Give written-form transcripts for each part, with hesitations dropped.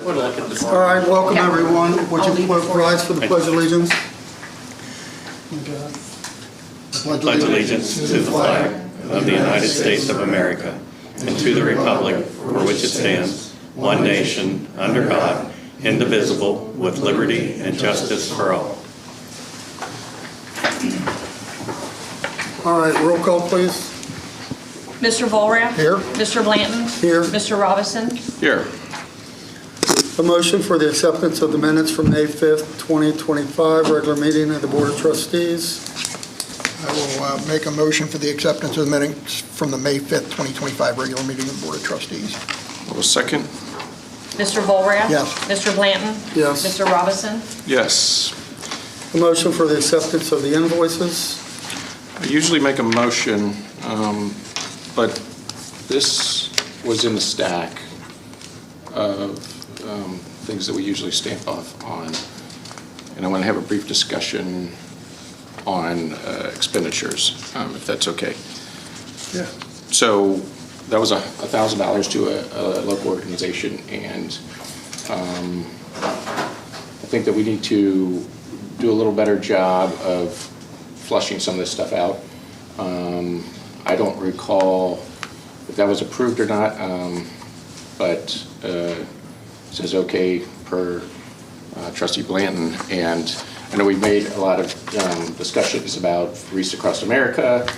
All right, welcome everyone. Would you rise for the Pledge of Allegiance? Pledge allegiance to the flag of the United States of America and to the republic for which it stands, one nation, under God, indivisible, with liberty and justice for all. All right, roll call, please. Mr. Volrath? Here. Mr. Blanton? Here. Mr. Robison? Here. A motion for the acceptance of the minutes from May 5th, 2025, regular meeting of the Board of Trustees. I will make a motion for the acceptance of the minutes from the May 5th, 2025 regular meeting of the Board of Trustees. I will second. Mr. Volrath? Yes. Mr. Blanton? Yes. Mr. Robison? Yes. A motion for the acceptance of the invoices. I usually make a motion, but this was in the stack of things that we usually stamp off on. And I want to have a brief discussion on expenditures, if that's okay. Yeah. So that was $1,000 to a local organization, and I think that we need to do a little better job of flushing some of this stuff out. I don't recall if that was approved or not, but it says okay per Trustee Blanton, and I know we've made a lot of discussions about Wreaths Across America.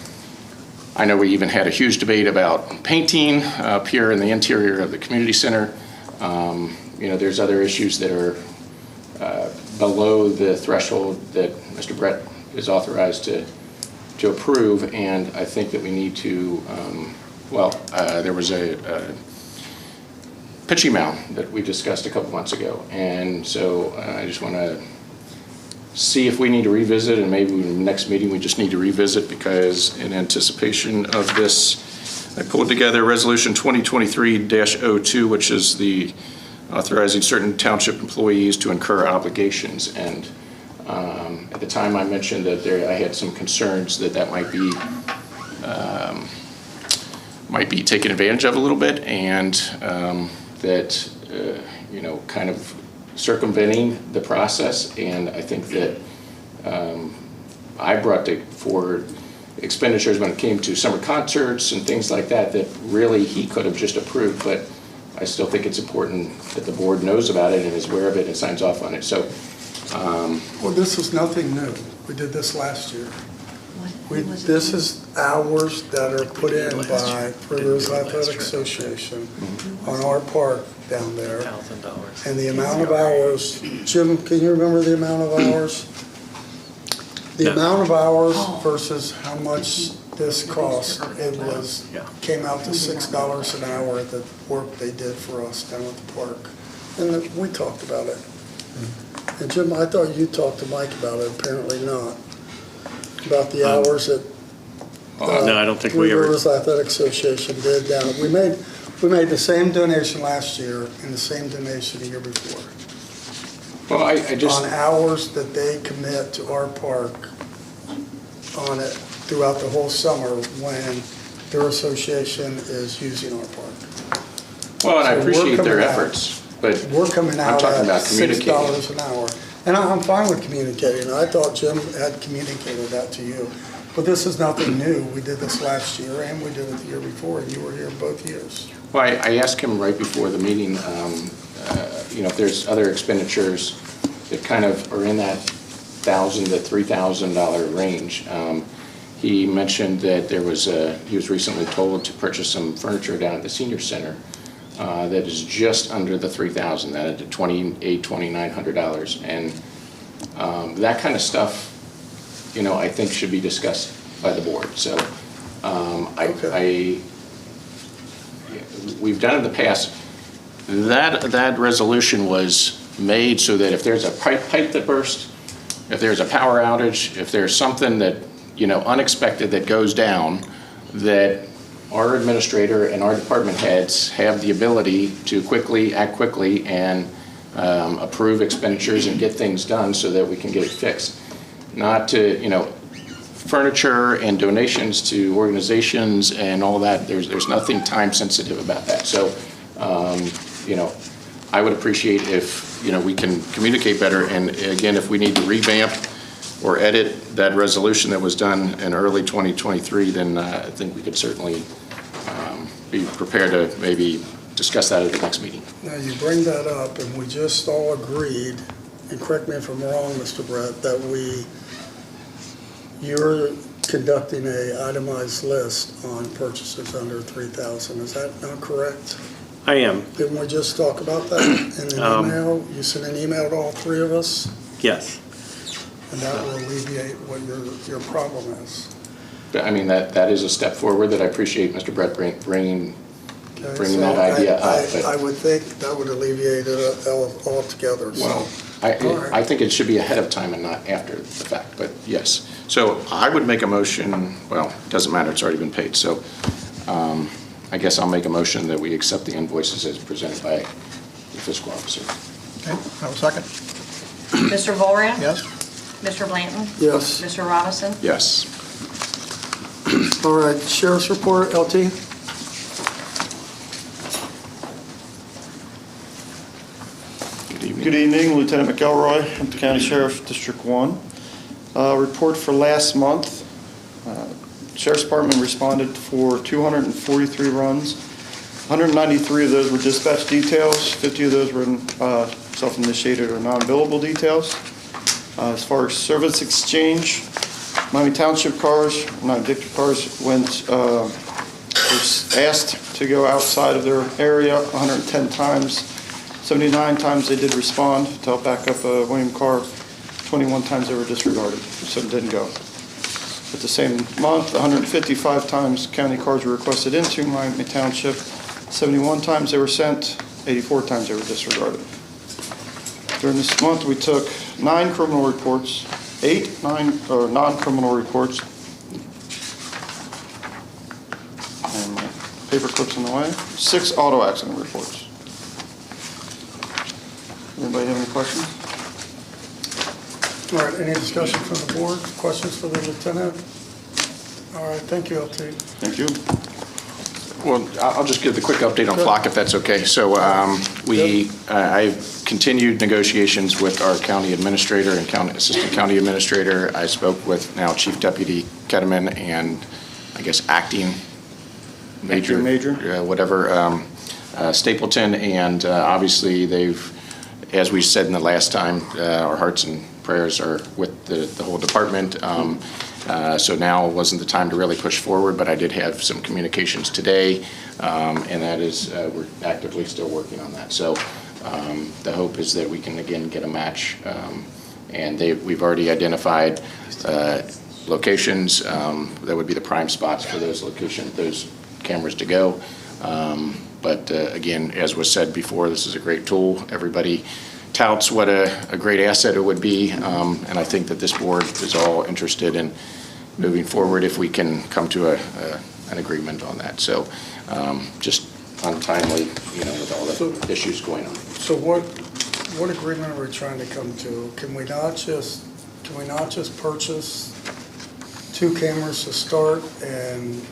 I know we even had a huge debate about painting up here in the interior of the community center. You know, there's other issues that are below the threshold that Mr. Brett is authorized to approve, and I think that we need to, there was a pitching mound that we discussed a couple months ago, and so I just want to see if we need to revisit, and maybe in the next meeting we just need to revisit, because in anticipation of this, I pulled together Resolution 2023-02, which is the authorizing certain township employees to incur obligations, and at the time I mentioned that I had some concerns that might be taken advantage of a little bit, and that you know, kind of circumventing the process. And I think that I brought forward expenditures when it came to summer concerts and things like that really he could have just approved, but I still think it's important that the board knows about it and is aware of it and signs off on it. So Well, this is nothing new. We did this last year. This is hours that are put in by Rivers Athletic Association on our park down there. And the amount of hours, Jim, can you remember the amount of hours? The amount of hours versus how much this cost, came out to $6 an hour, the work they did for us down at the park. And we talked about it. And Jim, I thought you talked to Mike about it, apparently not. About the hours that No, I don't think we ever. Rivers Athletic Association did down. We made the same donation last year and the same donation the year before. well, I just On hours that they commit to our park on it throughout the whole summer when their association is using our park. well, and I So we're appreciate their coming out- efforts, but We're coming I'm out talking at about communicating. $6 an hour. And I'm fine with communicating. I thought Jim had communicated that to you. But this is nothing new. We did this last year and we did it the year before, and you were here both years. Well, I asked him right before the meeting, you know, if there's other expenditures that kind of are in that $1,000 to $3,000 range. He mentioned that he was recently told to purchase some furniture down at the senior center that is just under the $3,000, that at $2,900, and that kind of stuff, you know, I think should be discussed by the board. So we've done in the past, that resolution was made so that if there's a pipe that bursts, if there's a power outage, if there's something that, you know, unexpected that goes down, that our administrator and our department heads have the ability to act quickly and approve expenditures and get things done so that we can get it fixed. Not to, you know, furniture and donations to organizations and all that, there's nothing time sensitive about that. So, you know, I would appreciate if, we can communicate better, and again, if we need to revamp or edit that resolution that was done in early 2023, then I think we could certainly be prepared to maybe discuss that at the next meeting. Now, you bring that up, and we just all agreed, and correct me if I'm wrong, Mr. Brett, that you're conducting a itemized list on purchases under 3,000. Is that not correct? I am, Didn't we just talk about that in an email? You sent an email to all three of us, yes. and that will alleviate what your problem is. I mean, that is a step forward that I appreciate Mr. Brett bringing Okay, so that idea up. but- I would think that would alleviate it altogether. So. Well, All right. I think it should be ahead of time and not after the fact, but yes. So I would make a motion, well, it doesn't matter, it's already been paid, so I guess I'll make a motion that we accept the invoices as presented by the fiscal officer. Okay, I will second. Mr. Volrath? Yes? Mr. Blanton? Yes. Mr. Robinson? Yes. All right, Sheriff's Report, LT? Good evening. Good evening, Lieutenant McElroy, Hampton County Sheriff, District 1. Report for last month. Sheriff's Department responded for 243 runs. 193 of those were dispatch details, 50 of those were self-initiated or non-billable details. As far as service exchange, Miami Township cars, non-victor cars, were asked to go outside of their area 110 times. 79 times they did respond to help back up a William car. 21 times they were disregarded, so it didn't go. At the same month, 155 times county cars were requested into Miami Township. 71 times they were sent, 84 times they were disregarded. During this month, we took 9 criminal reports, 8 non-criminal reports, and my paper clips in the way, 6 auto accident reports. Anybody have any questions? All right, any discussion from the board? Questions for the lieutenant? All right, thank you, LT. Thank you. Well, I'll just give the quick update on Flock, if that's okay. So I've continued negotiations with our county administrator and assistant county administrator. I spoke with now Chief Deputy Ketterman and I guess acting major, whatever, Stapleton, and obviously they've, as we said in the last time, our hearts and prayers are with the whole department. So now wasn't the time to really push forward, but I did have some communications today, and that is we're actively still working on that. So the hope is that we can again get a match, and we've already identified locations that would be the prime spots for those cameras to go. But again, as was said before, this is a great tool. Everybody touts what a great asset it would be, and I think that this board is all interested in moving forward if we can come to an agreement on that. So just untimely, with all the issues going on. So what agreement are we trying to come to? Can we not just purchase 2 cameras to start and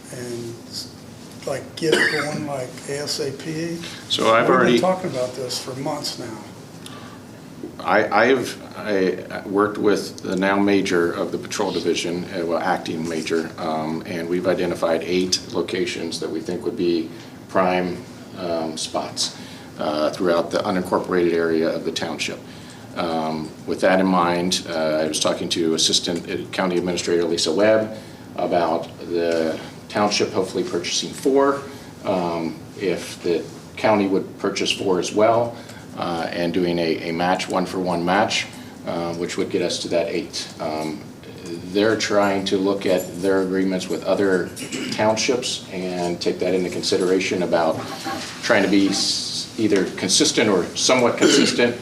like get it going like ASAP? So I've We've already been talking about this for months now. I worked with the now major of the patrol division, acting major, and we've identified 8 locations that we think would be prime spots throughout the unincorporated area of the township. With that in mind, I was talking to Assistant County Administrator Lisa Webb about the township hopefully purchasing 4, if the county would purchase 4 as well, and doing a match, 1-for-1 match, which would get us to that 8. They're trying to look at their agreements with other townships and take that into consideration about trying to be either consistent or somewhat consistent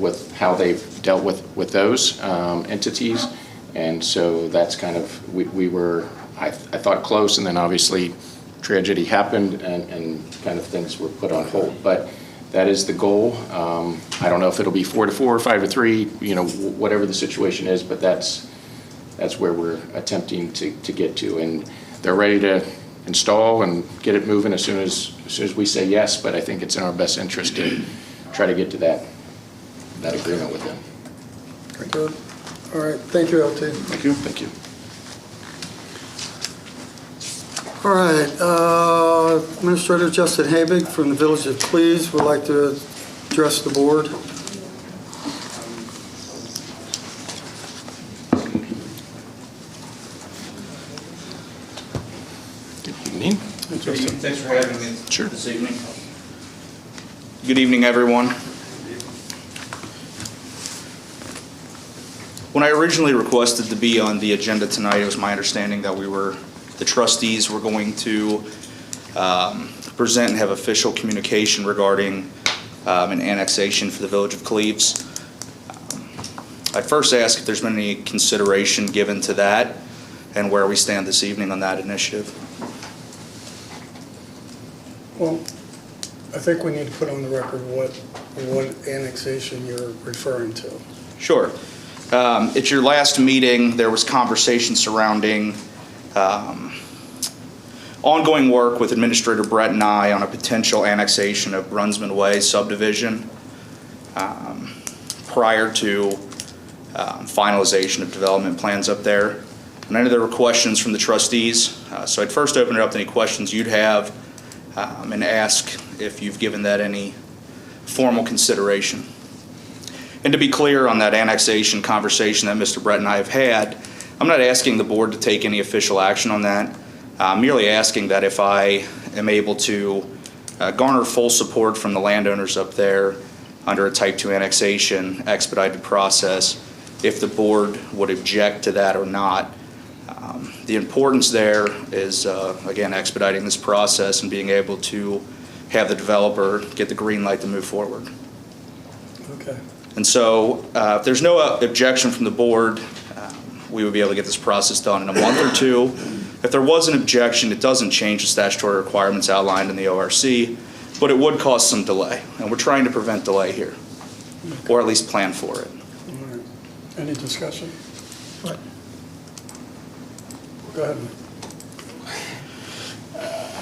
with how they've dealt with those entities. And so that's kind of, we were, I thought close, and then obviously tragedy happened and kind of things were put on hold. But that is the goal. I don't know if it'll be 4-4 or 5-3, whatever the situation is, but that's where we're attempting to get to. And they're ready to install and get it moving as soon as we say yes, but I think it's in our best interest to try to get to that agreement with them. Good. All right, thank you, LT. Thank you. Thank you. All right, Administrator Justin Habig from the Village of Cleves would like to address the board. Good evening. Thanks for having me Sure. this evening. Good evening, everyone. When I originally requested to be on the agenda tonight, it was my understanding that the trustees were going to present and have official communication regarding an annexation for the Village of Cleves. I'd first ask if there's been any consideration given to that and where we stand this evening on that initiative. Well, I think we need to put on the record what annexation you're referring to. Sure. At your last meeting, there was conversation surrounding ongoing work with Administrator Brett and I on a potential annexation of Brunsman Way subdivision prior to finalization of development plans up there. And I know there were questions from the trustees, so I'd first open it up to any questions you'd have and ask if you've given that any formal consideration. And to be clear on that annexation conversation that Mr. Brett and I have had, I'm not asking the board to take any official action on that. I'm merely asking that if I am able to garner full support from the landowners up there under a Type 2 annexation expedited process, if the board would object to that or not. The importance there is, again, expediting this process and being able to have the developer get the green light to move forward. Okay. And so if there's no objection from the board, we would be able to get this process done in a month or two. If there was an objection, it doesn't change the statutory requirements outlined in the ORC, but it would cause some delay. And we're trying to prevent delay here, or at least plan for it. All right. Any discussion? What? Go ahead.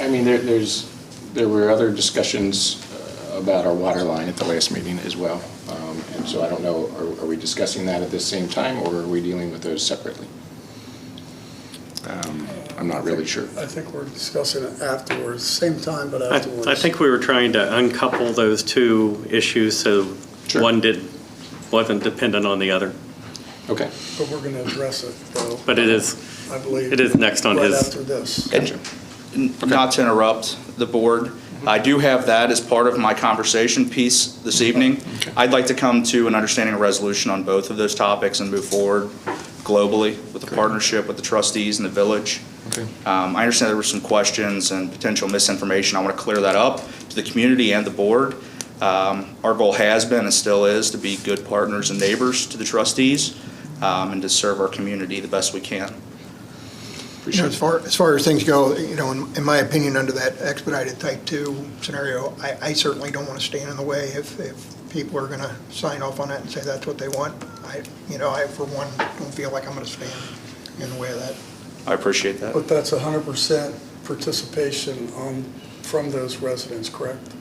I mean, there were other discussions about our water line at the last meeting as well. And so I don't know, are we discussing that at the same time, or are we dealing with those separately? I'm not really sure. I think we're discussing it afterwards, same time, but afterwards. I think we were trying to uncouple those two issues so Sure. one wasn't dependent on the other. Okay. But we're going to address it, though. But it is next on right his. after this. Gotcha. Not to interrupt the board, I do have that as part of my conversation piece this evening. Okay. I'd like to come to an understanding and resolution on both of those topics and move forward globally with the partnership with the trustees and the village. Okay. I understand there were some questions and potential misinformation. I want to clear that up to the community and the board. Our goal has been and still is to be good partners and neighbors to the trustees and to serve our community the best we can. You know, as far as things go, you know, in my opinion, under that expedited Type 2 scenario, I certainly don't want to stand in the way if people are going to sign off on it and say that's what they want. I, for one, don't feel like I'm going to stand in the way of that. I appreciate that. But that's 100% participation from those residents, correct?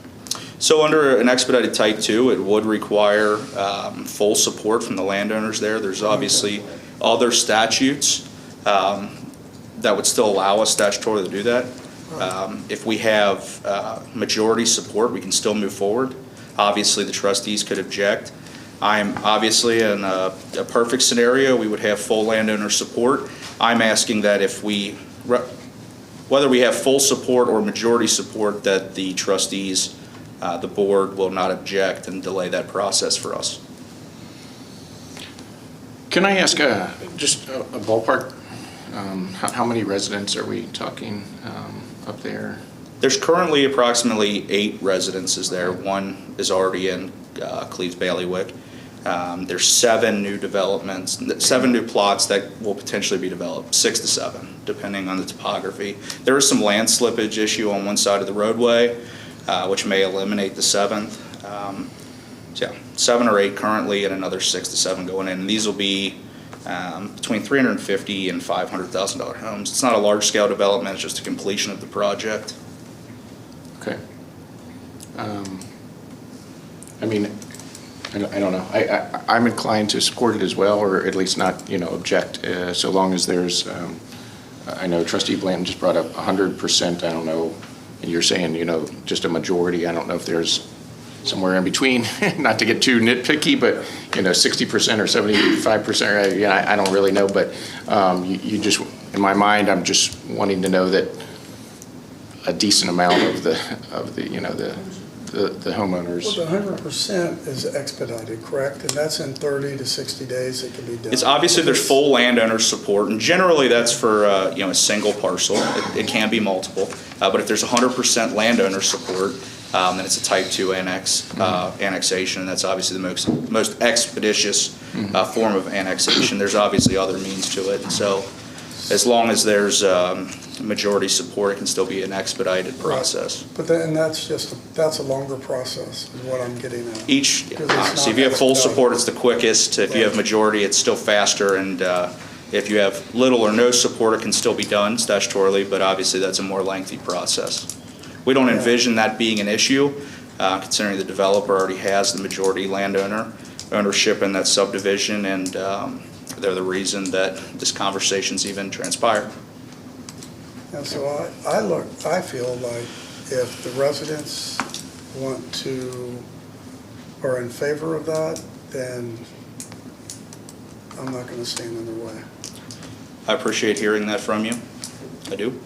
So under an expedited Type 2, it would require full support from the landowners there. There's obviously other statutes that would still allow us statutorily to do that. If we have majority support, we can still move forward. Obviously, the trustees could object. I'm obviously in a perfect scenario, we would have full landowner support. I'm asking that whether we have full support or majority support, that the trustees, the board will not object and delay that process for us. Can I ask just a ballpark? How many residents are we talking up there? There's currently approximately 8 residences there. One is already in Cleves Bailiwick. There's 7 new developments, 7 new plots that will potentially be developed, 6 to 7, depending on the topography. There is some land slippage issue on one side of the roadway, which may eliminate the 7th. So yeah, 7 or 8 currently, and another 6 to 7 going in. And these will be between $350,000 and $500,000 homes. It's not a large-scale development; it's just a completion of the project. Okay. I mean, I don't know. I'm inclined to support it as well, or at least not, object, so long as there's, I know Trustee Blanton just brought up 100%, I don't know, and you're saying, just a majority. I don't know if there's somewhere in between, not to get too nitpicky, but, 60% or 75%, I don't really know, but you just, in my mind, I'm just wanting to know that a decent amount of the homeowners. Well, the 100% is expedited, correct? And that's in 30 to 60 days it can be done. It's obviously there's full landowner support, and generally that's for, a single parcel. It can be multiple, but if there's 100% landowner support, then it's a type 2 annexation, and that's obviously the most expeditious form of annexation. There's obviously other means to it, and so as long as there's majority support, it can still be an expedited process. But then, and that's a longer process, is what I'm getting at. Obviously, if you have full support, it's the quickest. If you have majority, it's still faster, and if you have little or no support, it can still be done statutorily, but obviously that's a more lengthy process. We don't envision that being an issue, considering the developer already has the majority landowner ownership in that subdivision, and they're the reason that this conversation's even transpired. And so I feel like if the residents are in favor of that, then I'm not going to stand in their way. I appreciate hearing that from you. I do.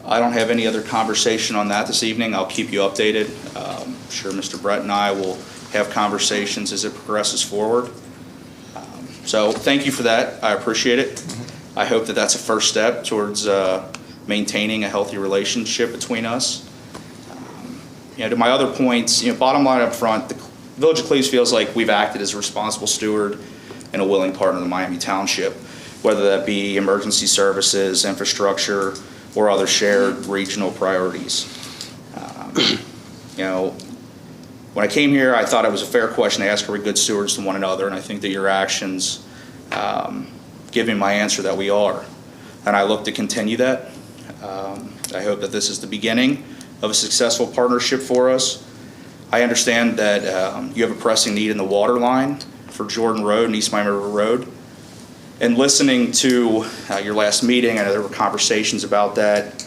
I don't have any other conversation on that this evening. I'll keep you updated. I'm sure Mr. Brett and I will have conversations as it progresses forward. So thank you for that. I appreciate it. I hope that that's a first step towards maintaining a healthy relationship between us. To my other points, bottom line up front, the Village of Cleves feels like we've acted as a responsible steward and a willing partner of the Miami Township, whether that be emergency services, infrastructure, or other shared regional priorities. When I came here, I thought it was a fair question to ask, are we good stewards to one another? And I think that your actions give me my answer that we are. And I look to continue that. I hope that this is the beginning of a successful partnership for us. I understand that you have a pressing need in the water line for Jordan Road and East Miami River Road. And listening to your last meeting, I know there were conversations about that.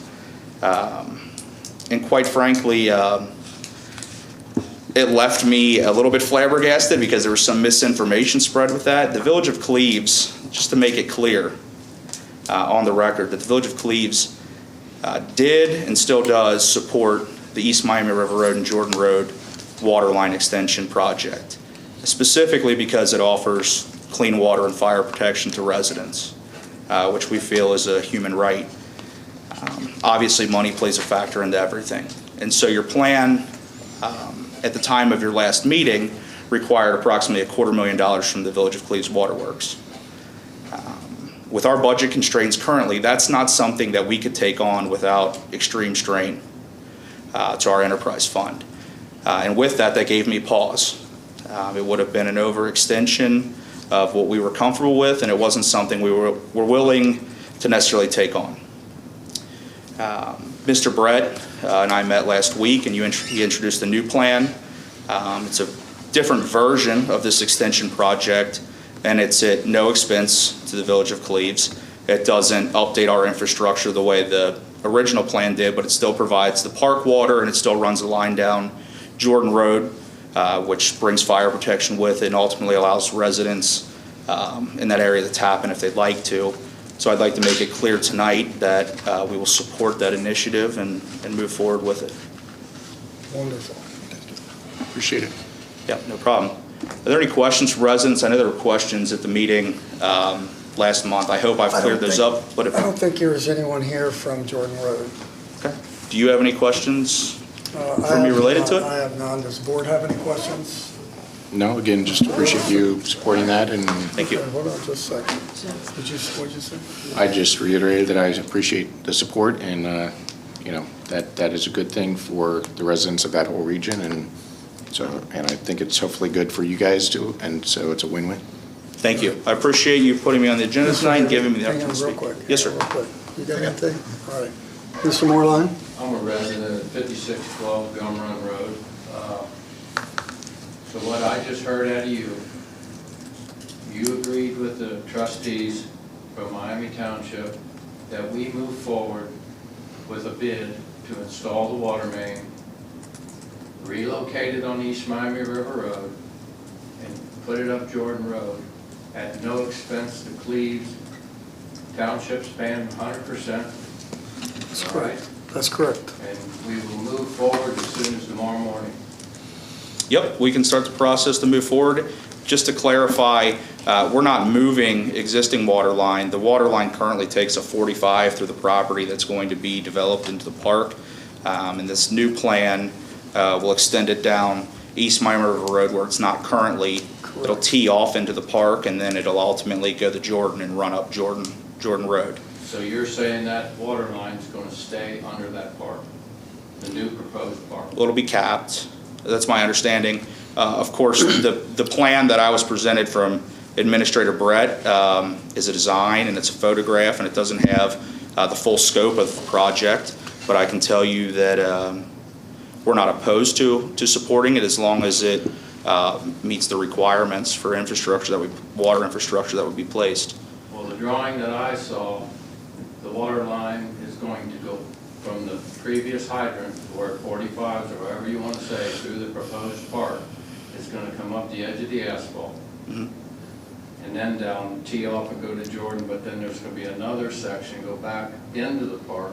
And quite frankly, it left me a little bit flabbergasted because there was some misinformation spread with that. The Village of Cleves, just to make it clear on the record, that the Village of Cleves did and still does support the East Miami River Road and Jordan Road water line extension project, specifically because it offers clean water and fire protection to residents, which we feel is a human right. Obviously, money plays a factor into everything. And so your plan at the time of your last meeting required approximately $250,000 from the Village of Cleves Waterworks. With our budget constraints currently, that's not something that we could take on without extreme strain to our enterprise fund. And with that, that gave me pause. It would have been an overextension of what we were comfortable with, and it wasn't something we were willing to necessarily take on. Mr. Brett and I met last week, and he introduced a new plan. It's a different version of this extension project, and it's at no expense to the Village of Cleves. It doesn't update our infrastructure the way the original plan did, but it still provides the park water, and it still runs a line down Jordan Road, which brings fire protection with it and ultimately allows residents in that area to tap in if they'd like to. So I'd like to make it clear tonight that we will support that initiative and move forward with it. Wonderful. Appreciate it. Yeah, no problem. Are there any questions from residents? I know there were questions at the meeting last month. I hope I've cleared those up. But if I don't think there's anyone here from Jordan Road. Okay. Do you have any questions from me related to it? I have none. Does the board have any questions? No, again, just appreciate you supporting that, and Thank you. Okay, hold on just a second. What did you say? I just reiterated that I appreciate the support, and that is a good thing for the residents of that whole region, and I think it's hopefully good for you guys too, and so it's a win-win. Thank you. I appreciate you putting me on the agenda tonight and giving me the Hang on opportunity to real speak. quick. Yes, sir. Real quick. You got anything? All right. Mr. Moreline? I'm a resident of 5612 Gum Run Road. So what I just heard out of you, you agreed with the trustees from Miami Township that we move forward with a bid to install the water main, relocate it on East Miami River Road, and put it up Jordan Road at no expense to Cleves. Township's paying 100%. That's all right? correct. That's correct. And we will move forward as soon as tomorrow morning. Yep, we can start the process to move forward. Just to clarify, we're not moving existing water line. The water line currently takes a 45 through the property that's going to be developed into the park. And this new plan will extend it down East Miami River Road where it's not currently. Correct. It'll tee off into the park, and then it'll ultimately go to Jordan and run up Jordan Road. So you're saying that water line's going to stay under that park, the new proposed park? Well, it'll be capped. That's my understanding. Of course, the plan that I was presented from Administrator Brett is a design and it's a photograph, and it doesn't have the full scope of the project. But I can tell you that we're not opposed to supporting it as long as it meets the requirements for infrastructure water infrastructure that would be placed. Well, the drawing that I saw, the water line is going to go from the previous hydrant, where 45s or whatever you want to say, through the proposed park. It's going to come up the edge of the asphalt. Mm-hmm. And then down, tee off and go to Jordan, but then there's going to be another section, go back into the park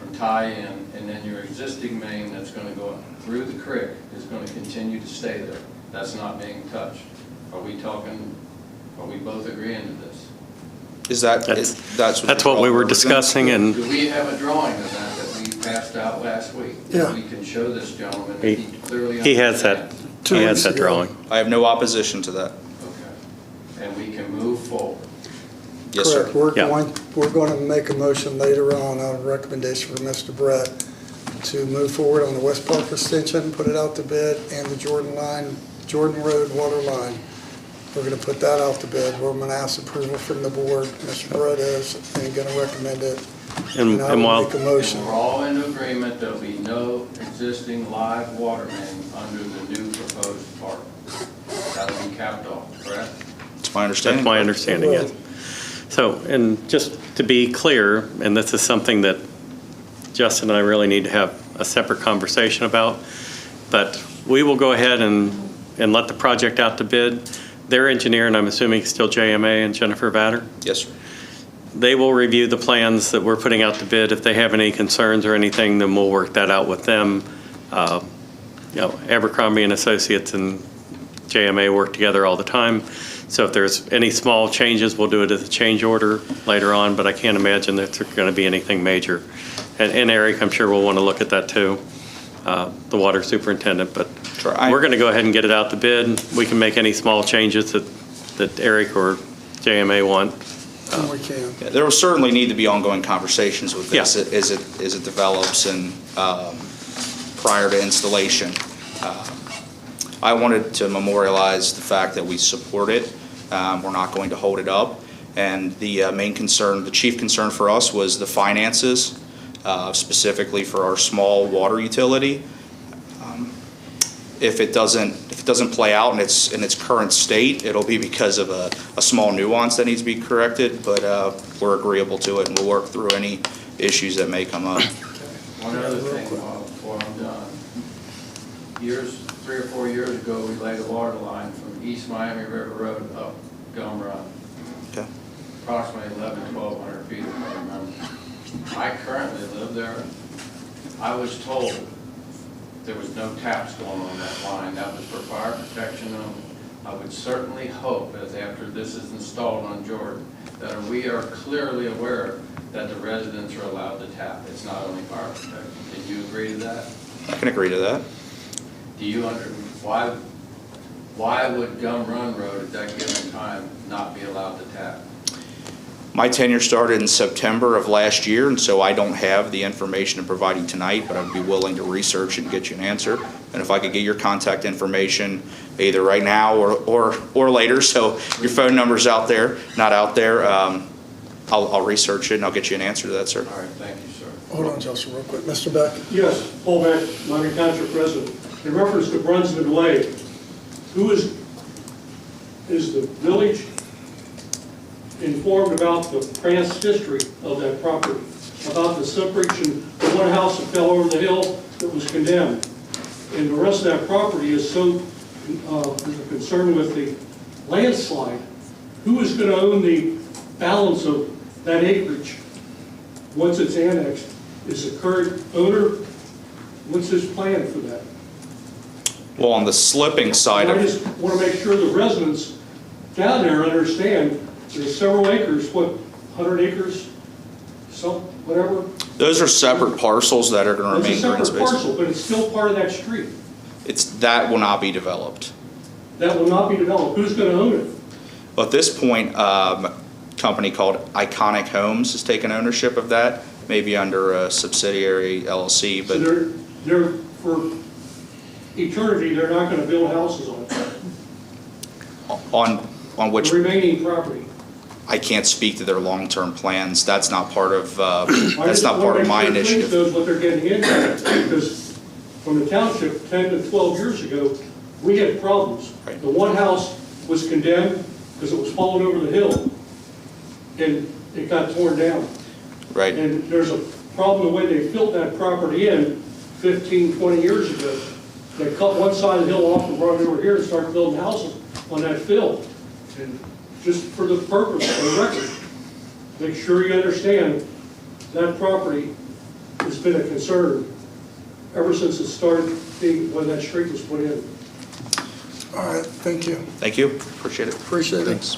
and tie in, and then your existing main that's going to go through the creek is going to continue to stay there. That's not being touched. Are we both agreeing to this? That's what we were discussing, and Do we have a drawing of that we passed out last week? Yeah. We can show this gentleman that he clearly he has that, understands. Two he has weeks that ago. drawing. I have no opposition to that. Okay. And we can move forward. Yes, sir. Correct. Yeah. We're going to make a motion later on a recommendation from Mr. Brett to move forward on the West Park extension, put it out to bid, and the Jordan Road water line. We're going to put that out to bid. We're going to ask approval from the board. Mr. Brett is, and going to recommend it. And I will while, make a motion. And we're all in agreement there'll be no existing live water main under the new proposed park. That'll be capped off, correct? That's my understanding. that's my understanding, yes. So, and just to be clear, and this is something that Justin and I really need to have a separate conversation about, but we will go ahead and let the project out to bid. Their engineer, and I'm assuming still JMA and Jennifer Vatter, Yes, sir. they will review the plans that we're putting out to bid. If they have any concerns or anything, then we'll work that out with them. Abercrombie and Associates and JMA work together all the time. So if there's any small changes, we'll do it as a change order later on, but I can't imagine that there's going to be anything major. And Eric, I'm sure will want to look at that too, the water superintendent, but Sure. we're going to go ahead and get it out to bid. We can make any small changes that Eric or JMA want. And we can. Yeah, there will certainly need to be ongoing conversations with this Yeah. as it develops and prior to installation. I wanted to memorialize the fact that we support it. We're not going to hold it up. And the main concern, the chief concern for us was the finances, specifically for our small water utility. If it doesn't play out in its current state, it'll be because of a small nuance that needs to be corrected, but we're agreeable to it and we'll work through any issues that may come up. One other thing before I'm done. 3 or 4 years ago, we laid a water line from East Miami River Road up Gum Run. Okay. Approximately 1,100 feet, if I remember. I currently live there. I was told there was no taps going on that line. That was for fire protection only. I would certainly hope, as after this is installed on Jordan, that we are clearly aware that the residents are allowed to tap. It's not only fire protection. Can you agree to that? I can agree to that. Do you why would Gum Run Road at that given time not be allowed to tap? My tenure started in September of last year, and so I don't have the information to provide you tonight, but I'd be willing to research and get you an answer. And if I could get your contact information either right now or later, so your phone number's out there, not out there, I'll research it and I'll get you an answer to that, sir. All right, thank you, sir. Hold on, Justin, real quick. Mr. Beck? Yes, Paul Beck, Miami Township resident. in reference to Brunswick Way, who is the village informed about the past history of that property, about the separation, the one house that fell over the hill that was condemned? And the rest of that property is so concerned with the landslide. Who is going to own the balance of that acreage once it's annexed? Is the current owner, what's his plan for that? Well, on the slipping side I of, just want to make sure the residents down there understand there's several acres, what, 100 acres, some, whatever? those are separate parcels that are going to remain It's a green separate space. parcel, but it's still part of that street. That will not be developed. That will not be developed. Who's going to own it? Well, at this point, a company called Iconic Homes has taken ownership of that, maybe under a subsidiary LLC, So but they're, for eternity, they're not going to build houses on it. on which The remaining property. I can't speak to their long-term plans. That's not part of, I that's just not wanna part of make my sure Queens initiative. knows what they're getting into, because from the township 10 to 12 years ago, we had problems. Right. The one house was condemned because it was falling over the hill, and it got torn down. Right, And there's a problem the way they filled that property in 15, 20 years ago. They cut one side of the hill off and brought it over here and started building houses on that fill. And just for the purpose of the record, make sure you understand that property has been a concern ever since it started being, when that street was put in. All right, thank you. thank you, appreciate it. Appreciate it. Thanks.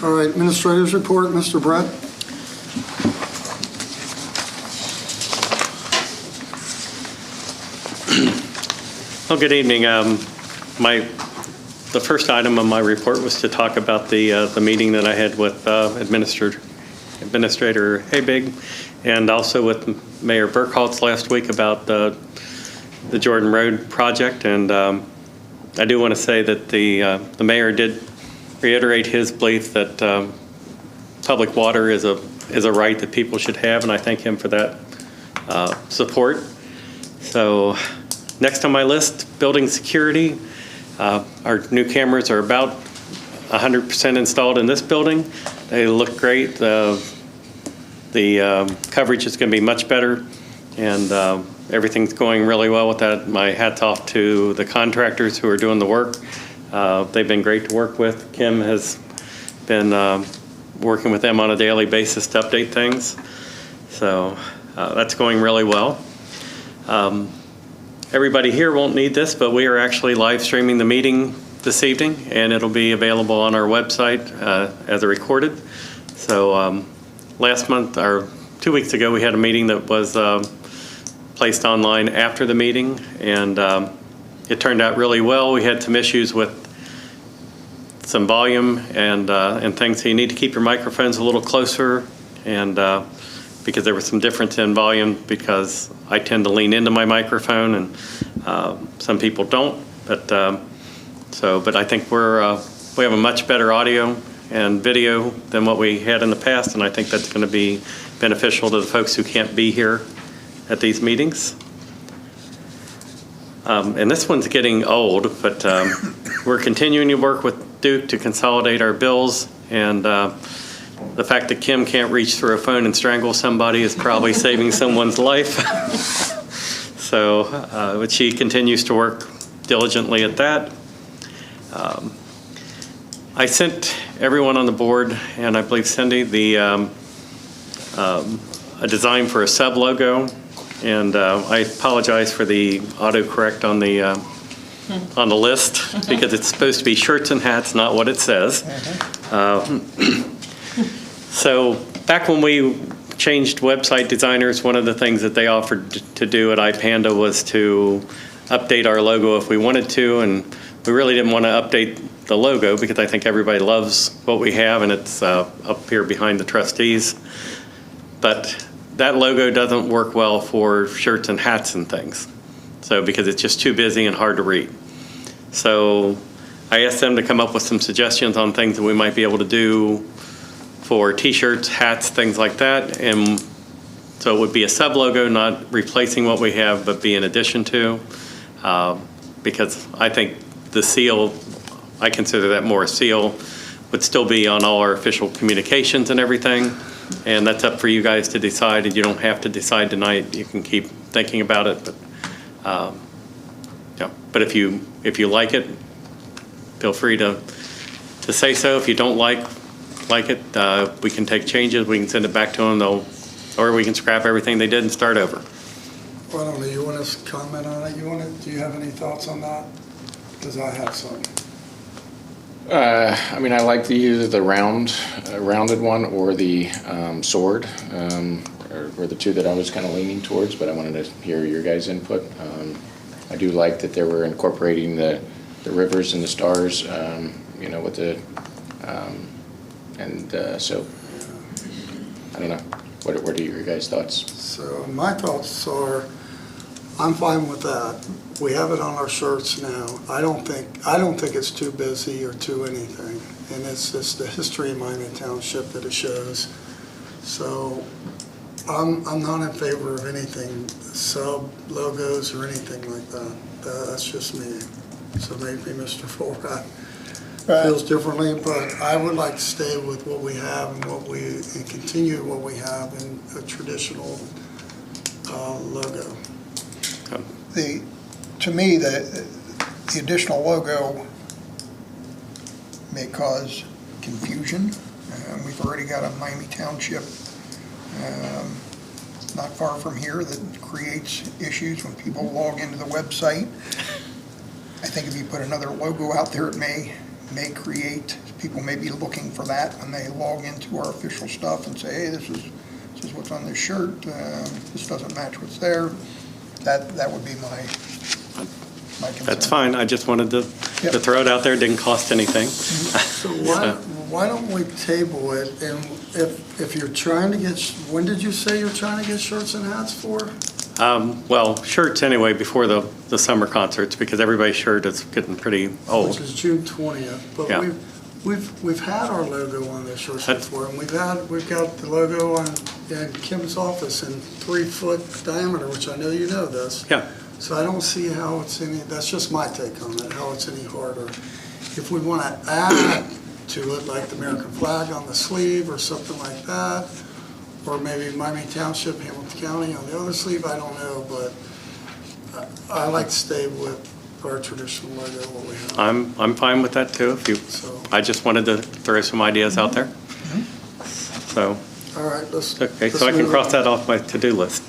All right, administrators report, Mr. Brett. Well, good evening. The first item of my report was to talk about the meeting that I had with Administrator Habig, and also with Mayor Burkholz last week about the Jordan Road project. And I do want to say that the mayor did reiterate his belief that public water is a right that people should have, and I thank him for that support. So next on my list, building security. Our new cameras are about 100% installed in this building. They look great. The coverage is going to be much better, and everything's going really well with that. My hat's off to the contractors who are doing the work. They've been great to work with. Kim has been working with them on a daily basis to update things. So that's going really well. Everybody here won't need this, but we are actually live streaming the meeting this evening, and it'll be available on our website as a recorded. So last month, or 2 weeks ago, we had a meeting that was placed online after the meeting, and it turned out really well. We had some issues with some volume and things, so you need to keep your microphones a little closer, and because there was some difference in volume, because I tend to lean into my microphone and some people don't. But I think we have a much better audio and video than what we had in the past, and I think that's going to be beneficial to the folks who can't be here at these meetings. And this one's getting old, but we're continuing to work with Duke to consolidate our bills, and the fact that Kim can't reach through a phone and strangle somebody is probably saving someone's life. So, but she continues to work diligently at that. I sent everyone on the board, and I believe Cindy, a design for a sub logo, and I apologize for the autocorrect on the list, because it's supposed to be shirts and hats, not what it says. So back when we changed website designers, one of the things that they offered to do at iPanda was to update our logo if we wanted to, and we really didn't want to update the logo because I think everybody loves what we have, and it's up here behind the trustees. But that logo doesn't work well for shirts and hats and things, so because it's just too busy and hard to read. So I asked them to come up with some suggestions on things that we might be able to do for t-shirts, hats, things like that, and So it would be a sub-logo, not replacing what we have, but be in addition to. Because I think the seal, I consider that more a seal, would still be on all our official communications and everything. And that's up for you guys to decide, and you don't have to decide tonight. You can keep thinking about it, but yeah. But if you like it, feel free to say so. If you don't like it, we can take changes. We can send it back to them. Or we can scrap everything they did and start over. Well, I don't know, you want to comment on it? Do you have any thoughts on that? Because I have some. I mean, I like either the rounded one or the sword, or the two that I was kind of leaning towards, but I wanted to hear your guys' input. I do like that they were incorporating the rivers and the stars, with the, so, I don't know. What are your guys' thoughts? So my thoughts are, I'm fine with that. We have it on our shirts now. I don't think it's too busy or too anything. And it's just the history of Miami Township that it shows. So I'm not in favor of anything, sub logos or anything like that. That's just me. So maybe Mr. Forrat feels differently, but I would like to stay with what we have and continue what we have in a traditional logo. To me, the additional logo may cause confusion. We've already got a Miami Township not far from here that creates issues when people log into the website. I think if you put another logo out there, it may create, people may be looking for that when they log into our official stuff and say, hey, this is what's on this shirt, this doesn't match what's there. That would be my concern. That's fine. I just wanted to throw it out there. It didn't cost anything. So why don't we table it, and if you're trying to get, when did you say you're trying to get shirts and hats for? Well, shirts anyway before the summer concerts, because everybody's shirt is getting pretty old. Which is June 20th. But Yeah. we've had our logo on the shirts before, and we've got the logo in Kim's office in 3-foot diameter, which I know you know this. Yeah. So I don't see how it's any, that's just my take on it, how it's any harder. If we want to add to it, like the American flag on the sleeve or something like that, or maybe Miami Township, Hamilton County on the other sleeve, I don't know, but I like to stay with our traditional logo, what we have. I'm fine with that too. I just wanted to throw some ideas out there. So. All right, Okay, so I can cross that off my to-do list.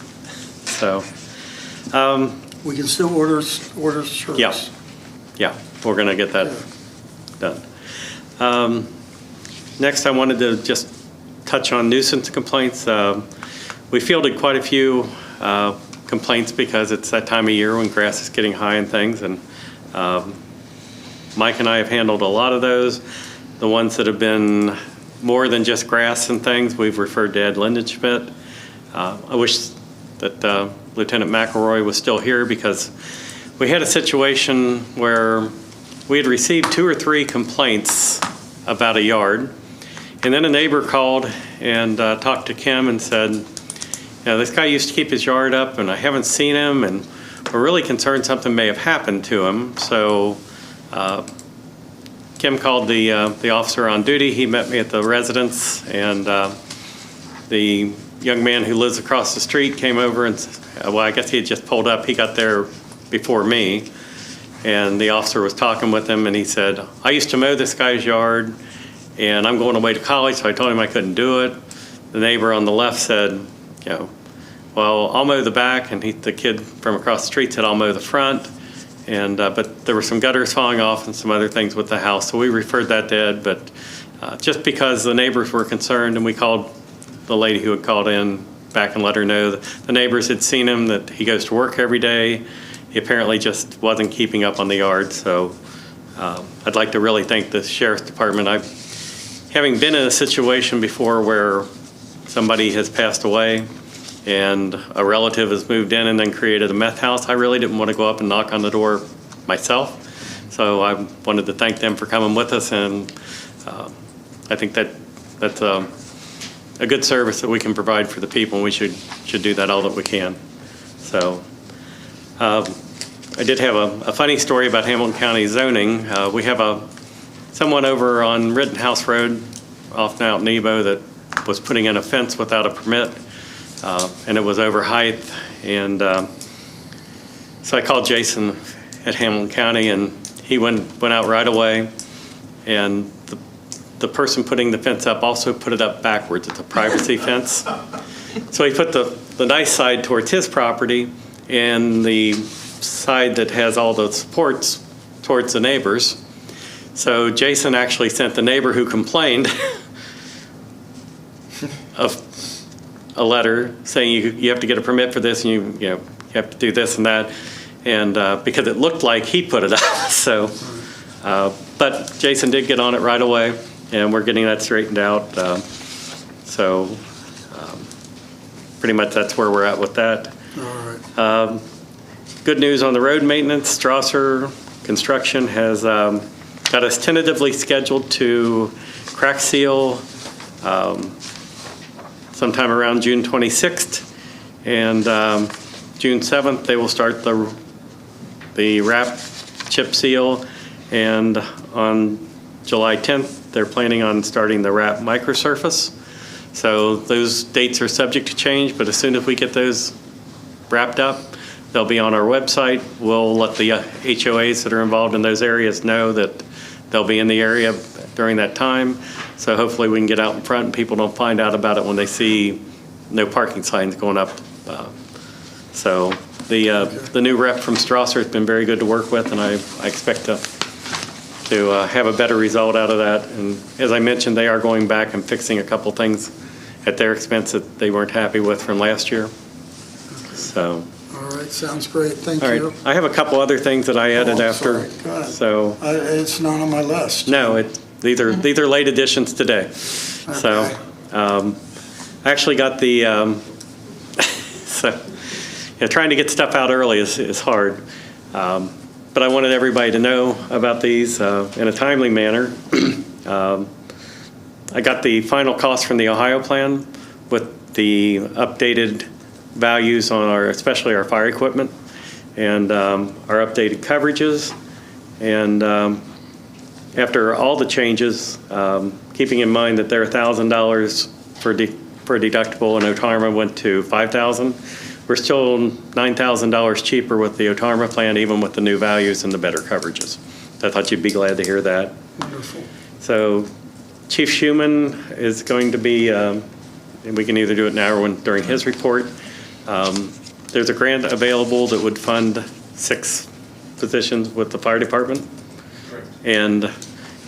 So. We can still order shirts. Yeah, we're going to get that done. Next, I wanted to just touch on nuisance complaints. We fielded quite a few complaints because it's that time of year when grass is getting high and things, and Mike and I have handled a lot of those. The ones that have been more than just grass and things, we've referred to Ed Lindenschmidt. I wish that Lieutenant McElroy was still here, because we had a situation where we had received 2 or 3 complaints about a yard, and then a neighbor called and talked to Kim and said, this guy used to keep his yard up and I haven't seen him, and we're really concerned something may have happened to him. So Kim called the officer on duty. He met me at the residence, and the young man who lives across the street came over and, well, I guess he had just pulled up. He got there before me, and the officer was talking with him, and he said, I used to mow this guy's yard, and I'm going away to college, so I told him I couldn't do it. The neighbor on the left said, well, I'll mow the back, and the kid from across the street said, I'll mow the front. And but there were some gutters falling off and some other things with the house, so we referred that to Ed. But just because the neighbors were concerned, and we called the lady who had called in back and let her know that the neighbors had seen him, that he goes to work every day. He apparently just wasn't keeping up on the yard. So I'd like to really thank the Sheriff's Department. Having been in a situation before where somebody has passed away and a relative has moved in and then created a meth house, I really didn't want to go up and knock on the door myself. So I wanted to thank them for coming with us, and I think that's a good service that we can provide for the people, and we should do that all that we can. So I did have a funny story about Hamilton County zoning. We have someone over on Rittenhouse Road off now at Nebo that was putting in a fence without a permit, and it was over height. And so I called Jason at Hamilton County, and he went out right away. And the person putting the fence up also put it up backwards. It's a privacy fence. So he put the nice side towards his property and the side that has all the supports towards the neighbors. So Jason actually sent the neighbor who complained of a letter saying you have to get a permit for this, and you have to do this and that, and because it looked like he put it up. So, but Jason did get on it right away, and we're getting that straightened out. So pretty much that's where we're at with that. All right. Good news on the road maintenance. Strasser Construction has got us tentatively scheduled to crack seal sometime around June 26th, and June 7th they will start the wrap chip seal, and on July 10th they're planning on starting the wrap microsurface. So those dates are subject to change, but as soon as we get those wrapped up, they'll be on our website. We'll let the HOAs that are involved in those areas know that they'll be in the area during that time. So hopefully we can get out in front and people don't find out about it when they see no parking signs going up. So the new rep from Strasser has been very good to work with, and I expect to have a better result out of that. And as I mentioned, they are going back and fixing a couple things at their expense that they weren't happy with from last year. So. All right, sounds great. Thank All you. right. I have a couple other things that I added after. Sorry. Go ahead. So It's not on my list. no, these are late additions today. So I actually got the so trying to get stuff out early is hard. But I wanted everybody to know about these in a timely manner. I got the final cost from the Ohio plan with the updated values on especially our fire equipment, and our updated coverages. And after all the changes, keeping in mind that they're $1,000 for a deductible, and Otarma went to $5,000, we're still $9,000 cheaper with the Otarma plan, even with the new values and the better coverages. So I thought you'd be glad to hear that. Wonderful. So Chief Schuman is going to be, and we can either do it now or during his report. There's a grant available that would fund 6 positions with the fire department, and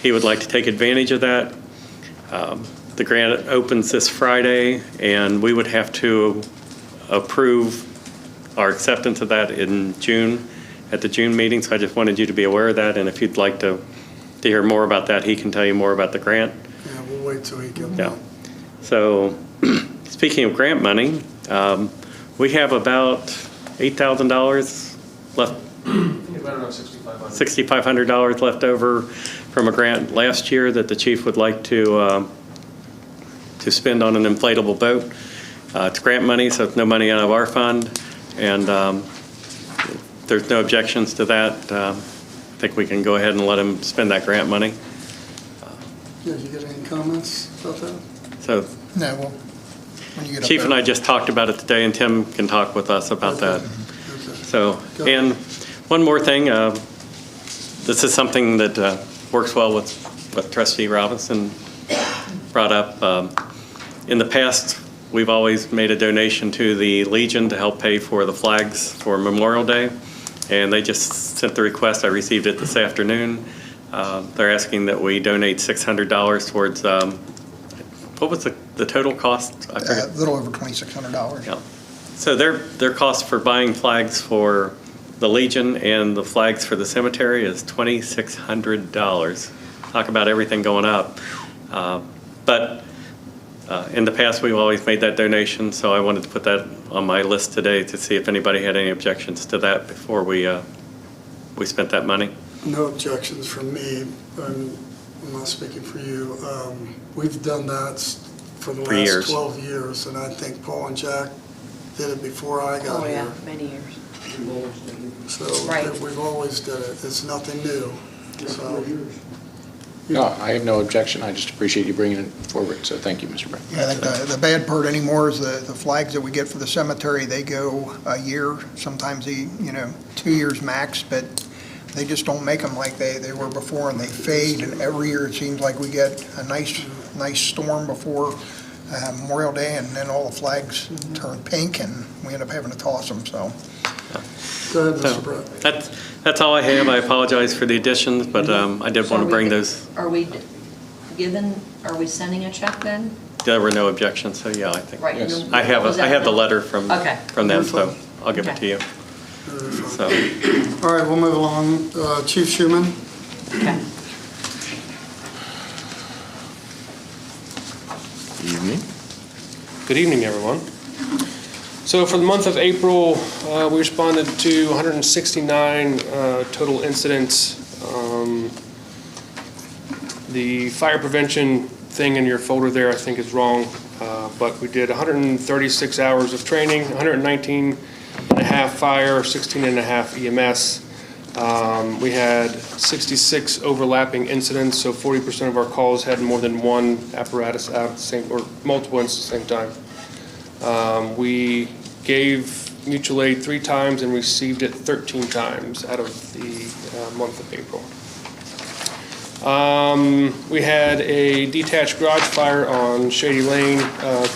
he would like to take advantage of that. The grant opens this Friday, and we would have to approve our acceptance of that in June, at the June meeting. So I just wanted you to be aware of that, and if you'd like to hear more about that, he can tell you more about the grant. Yeah, we'll wait till he gets Yeah. So speaking of grant money, we have about $8,000 left. About $6,500 left over from a grant last year that the chief would like to spend on an inflatable boat. It's grant money, so it's no money out of our fund, and there's no objections to that. I think we can go ahead and let him spend that grant money. Yeah, you got any comments about that? So No, well, when you get up Chief and there. I just talked about it today, and Tim can talk with us about that. Okay. So, Go and one more thing, this is something that works well with what Trustee Robinson brought up. In the past, we've always made a donation to the Legion to help pay for the flags for Memorial Day, and they just sent the request. I received it this afternoon. They're asking that we donate $600 towards, what was the total cost? I forget. A little over $2,600. Yeah. So their cost for buying flags for the Legion and the flags for the cemetery is $2,600. Talk about everything going up. But in the past, we've always made that donation, so I wanted to put that on my list today to see if anybody had any objections to that before we spent that money. No objections from me. I'm not speaking for you. We've done that for the For years. last 12 years, and I think Paul and Jack did it before I got Oh, yeah, here. many years. So Right. we've always did it. It's nothing new. So, No, I have no objection. I just appreciate you bringing it forward, so thank you, Mr. Brown. Yeah, I think the bad part anymore is the flags that we get for the cemetery, they go a year, sometimes 2 years max, but they just don't make them like they were before, and they fade, and every year it seems like we get a nice storm before Memorial Day, and then all the flags turn pink, and we end up having to toss them, so. go ahead, So, Mr. Brett. That's all I have. I apologize for the additions, but I did want to bring those. Are we sending a check then? There were no objections, so yeah, I think. Right. Yes. and I have was that the then? letter from Okay. them, so I'll give it to you. So, All right, we'll move along. Chief Schuman? Okay. Evening. Good evening, everyone. So for the month of April, we responded to 169 total incidents. The fire prevention thing in your folder there, I think, is wrong, but we did 136 hours of training, 119 and a half fire, 16 and a half EMS. We had 66 overlapping incidents, so 40% of our calls had more than one apparatus out at the same, or multiple incidents at the same time. We gave mutual aid 3 times and received it 13 times out of the month of April. We had a detached garage fire on Shady Lane.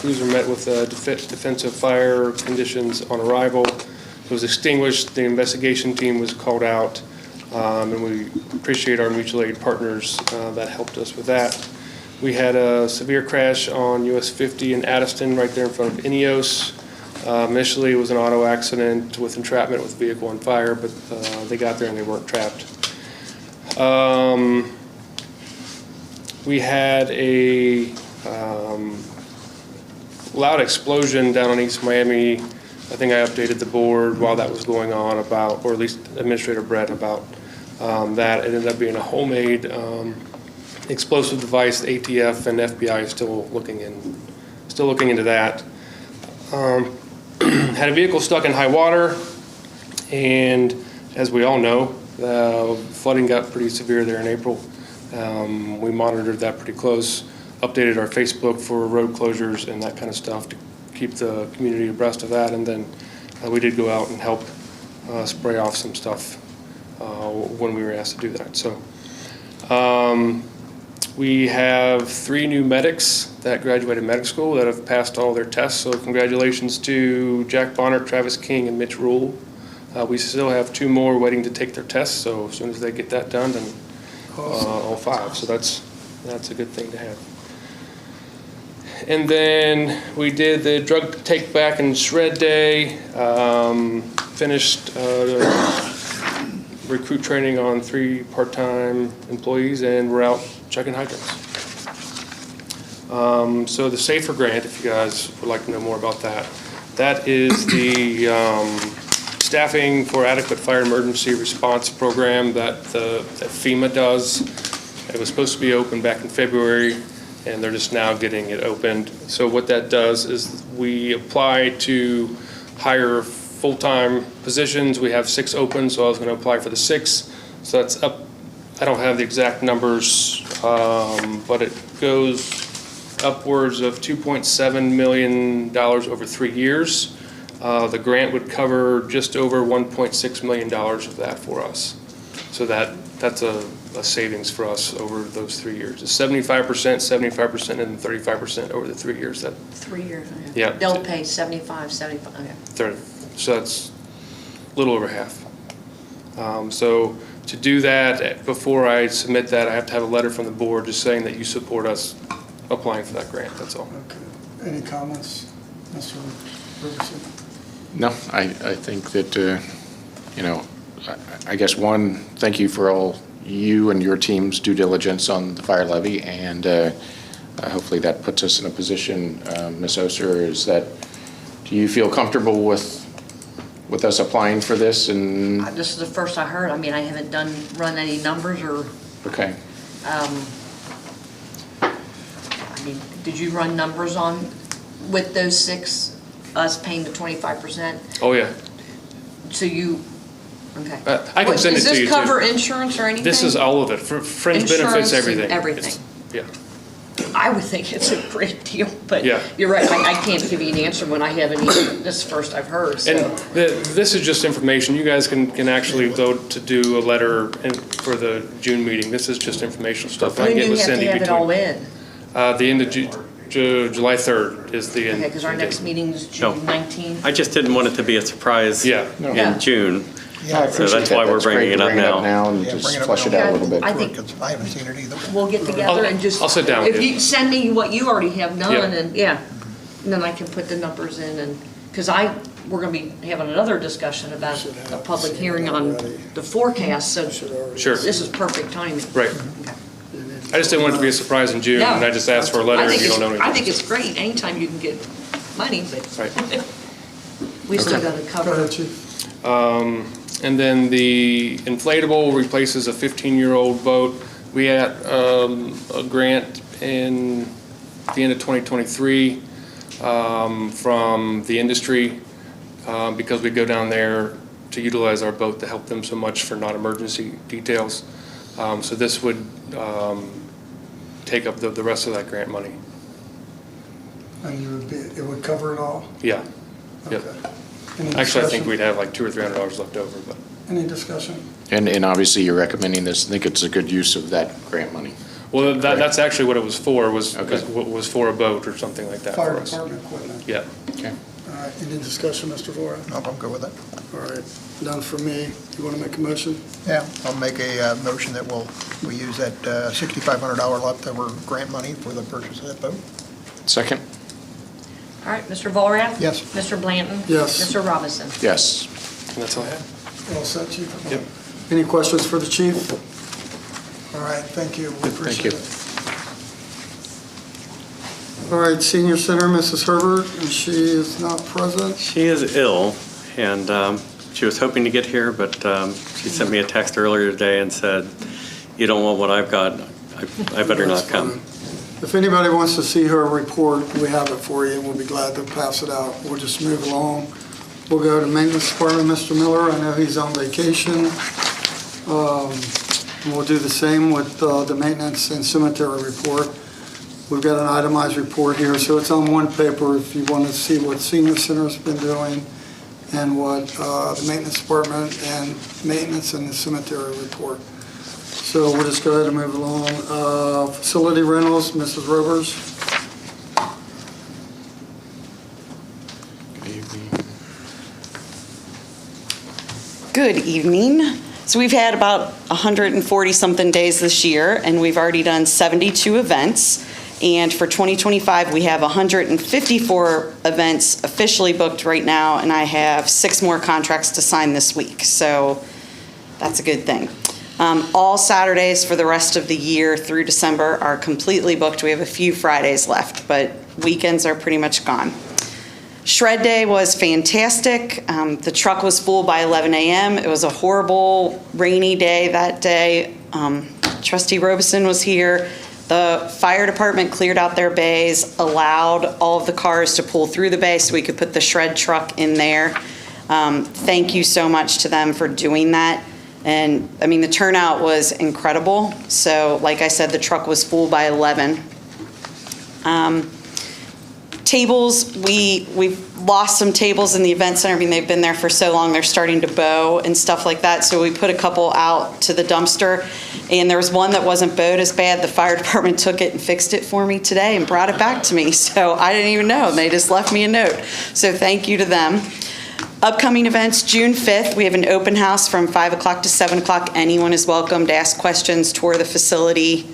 Crews were met with defensive fire conditions on arrival. It was extinguished. The investigation team was called out, and we appreciate our mutual aid partners that helped us with that. We had a severe crash on US 50 in Addiston, right there in front of Ineos. Initially, it was an auto accident with entrapment with vehicle on fire, but they got there and they weren't trapped. We had a loud explosion down on East Miami. I think I updated the board while that was going on about, or at least Administrator Brett about that. It ended up being a homemade explosive device. The ATF and FBI is still looking into that. Had a vehicle stuck in high water, and as we all know, flooding got pretty severe there in April. We monitored that pretty close, updated our Facebook for road closures and that kind of stuff to keep the community abreast of that, and then we did go out and help spray off some stuff when we were asked to do that. So we have 3 new medics that graduated medic school that have passed all their tests, so congratulations to Jack Bonner, Travis King, and Mitch Rule. We still have 2 more waiting to take their tests, so as soon as they get that done, then all 5, so that's a good thing to have. And then we did the drug take back and shred day, finished recruit training on 3 part-time employees, and we're out checking hydrants. So the SAFER grant, if you guys would like to know more about that, that is the staffing for adequate fire emergency response program that FEMA does. It was supposed to be open back in February, and they're just now getting it opened. So what that does is we apply to hire full-time positions. We have 6 open, so I was going to apply for the 6. So that's up. I don't have the exact numbers, but it goes upwards of $2.7 million over 3 years. The grant would cover just over $1.6 million of that for us. So that's a savings for us over those 3 years. It's 75%, 75%, and 35% over the 3 years. 3 years. Okay. Yeah. They'll pay 75, 75, okay. 30. So that's a little over half. So to do that, before I submit that, I have to have a letter from the board just saying that you support us applying for that grant. That's all. Okay. Any comments, Mr. Ferguson? No, I think that, I guess one, thank you for all you and your team's due diligence on the fire levy, and hopefully that puts us in a position, Ms. Oser, do you feel comfortable with us applying for this? And This is the first I heard. I mean, I haven't run any numbers or, okay. I mean, did you run numbers on, with those 6, us paying the 25%? Oh, yeah. So you, okay. I can send it to you, Does too. this cover insurance or anything? This is all of it, fringe benefits, Insurance and everything. everything. Yeah. I would think it's a great deal, but Yeah. you're right, I can't give you an answer when I haven't even, this is the first I've heard, so. And this is just information. You guys can actually vote to do a letter for the June meeting. This is just informational stuff. I When do get you with have to Cindy have it all between. in? The end of July 3rd is the end. Okay, because our next meeting is June 19th. I just didn't want it to be a surprise Yeah. in June. I appreciate that's why that. we're That's great bringing to it up bring now. and Yeah, just bring it up flush it now. out a little bit. I think I haven't seen it either. we'll get together and just. I'll sit down with If you. you send me what you already have done, Yeah. and, yeah, and then I can put the numbers in, and, because we're gonna be having another discussion about a public hearing on the forecast, so Sure. this is perfect timing. Right. I just didn't want it to be a surprise in June, No. and I just asked for a letter I if think you don't know it's, anything. I think it's great, anytime you can get money, but Right. we still gotta Go cover. ahead, Chief. And then the inflatable replaces a 15-year-old boat. We had a grant in the end of 2023 from the industry because we go down there to utilize our boat to help them so much for non-emergency details. So this would take up the rest of that grant money. And it would cover it all? Yeah. Yep. Okay. Any Actually, I think discussion? we'd have like $200 or $300 left over, but. Any discussion? And obviously you're recommending this. I think it's a good use of that grant money. Well, that's actually what it was for, was Okay. was for a boat or something like that Fire for us. department equipment. Yeah. Okay. All right, any discussion, Mr. Vora? Nope, I'm good with it. All right, done for me. You want to make a motion? Yeah, I'll make a motion that we use that $6,500 leftover grant money for the purchase of that boat. Second? All right, Mr. Volrath? Yes. Mr. Blanton? Yes. Mr. Robinson? Yes. And that's all I have. All set, Chief? Yep. Any questions for the chief? All right, thank you. We Thank appreciate you. it. All right, Senior Center, Mrs. Herbert, and she is not present. She is ill, and she was hoping to get here, but she sent me a text earlier today and said, "You don't want what I've got. I better not That's come." fine. If anybody wants to see her report, we have it for you, and we'll be glad to pass it out. We'll just move along. We'll go to Maintenance Department, Mr. Miller. I know he's on vacation. We'll do the same with the Maintenance and Cemetery report. We've got an itemized report here, so it's on one paper if you want to see what Senior Center's been doing and what the Maintenance Department and Maintenance and the Cemetery report. So we'll just go ahead and move along. Facility rentals, Mrs. Rovers. Good evening. So we've had about 140-something days this year, and we've already done 72 events. And for 2025, we have 154 events officially booked right now, and I have 6 more contracts to sign this week. So that's a good thing. All Saturdays for the rest of the year through December are completely booked. We have a few Fridays left, but weekends are pretty much gone. Shred Day was fantastic. The truck was full by 11 a.m. It was a horrible rainy day that day. Trustee Robeson was here. The fire department cleared out their bays, allowed all of the cars to pull through the bay so we could put the shred truck in there. Thank you so much to them for doing that. And I mean, the turnout was incredible. So like I said, the truck was full by 11. Tables, we've lost some tables in the event center. I mean, they've been there for so long, they're starting to bow and stuff like that. So we put a couple out to the dumpster, and there was one that wasn't bowed as bad. The fire department took it and fixed it for me today and brought it back to me. So I didn't even know. They just left me a note. So thank you to them. Upcoming events, June 5th, we have an open house from 5 o'clock to 7 o'clock. Anyone is welcome to ask questions, tour the facility,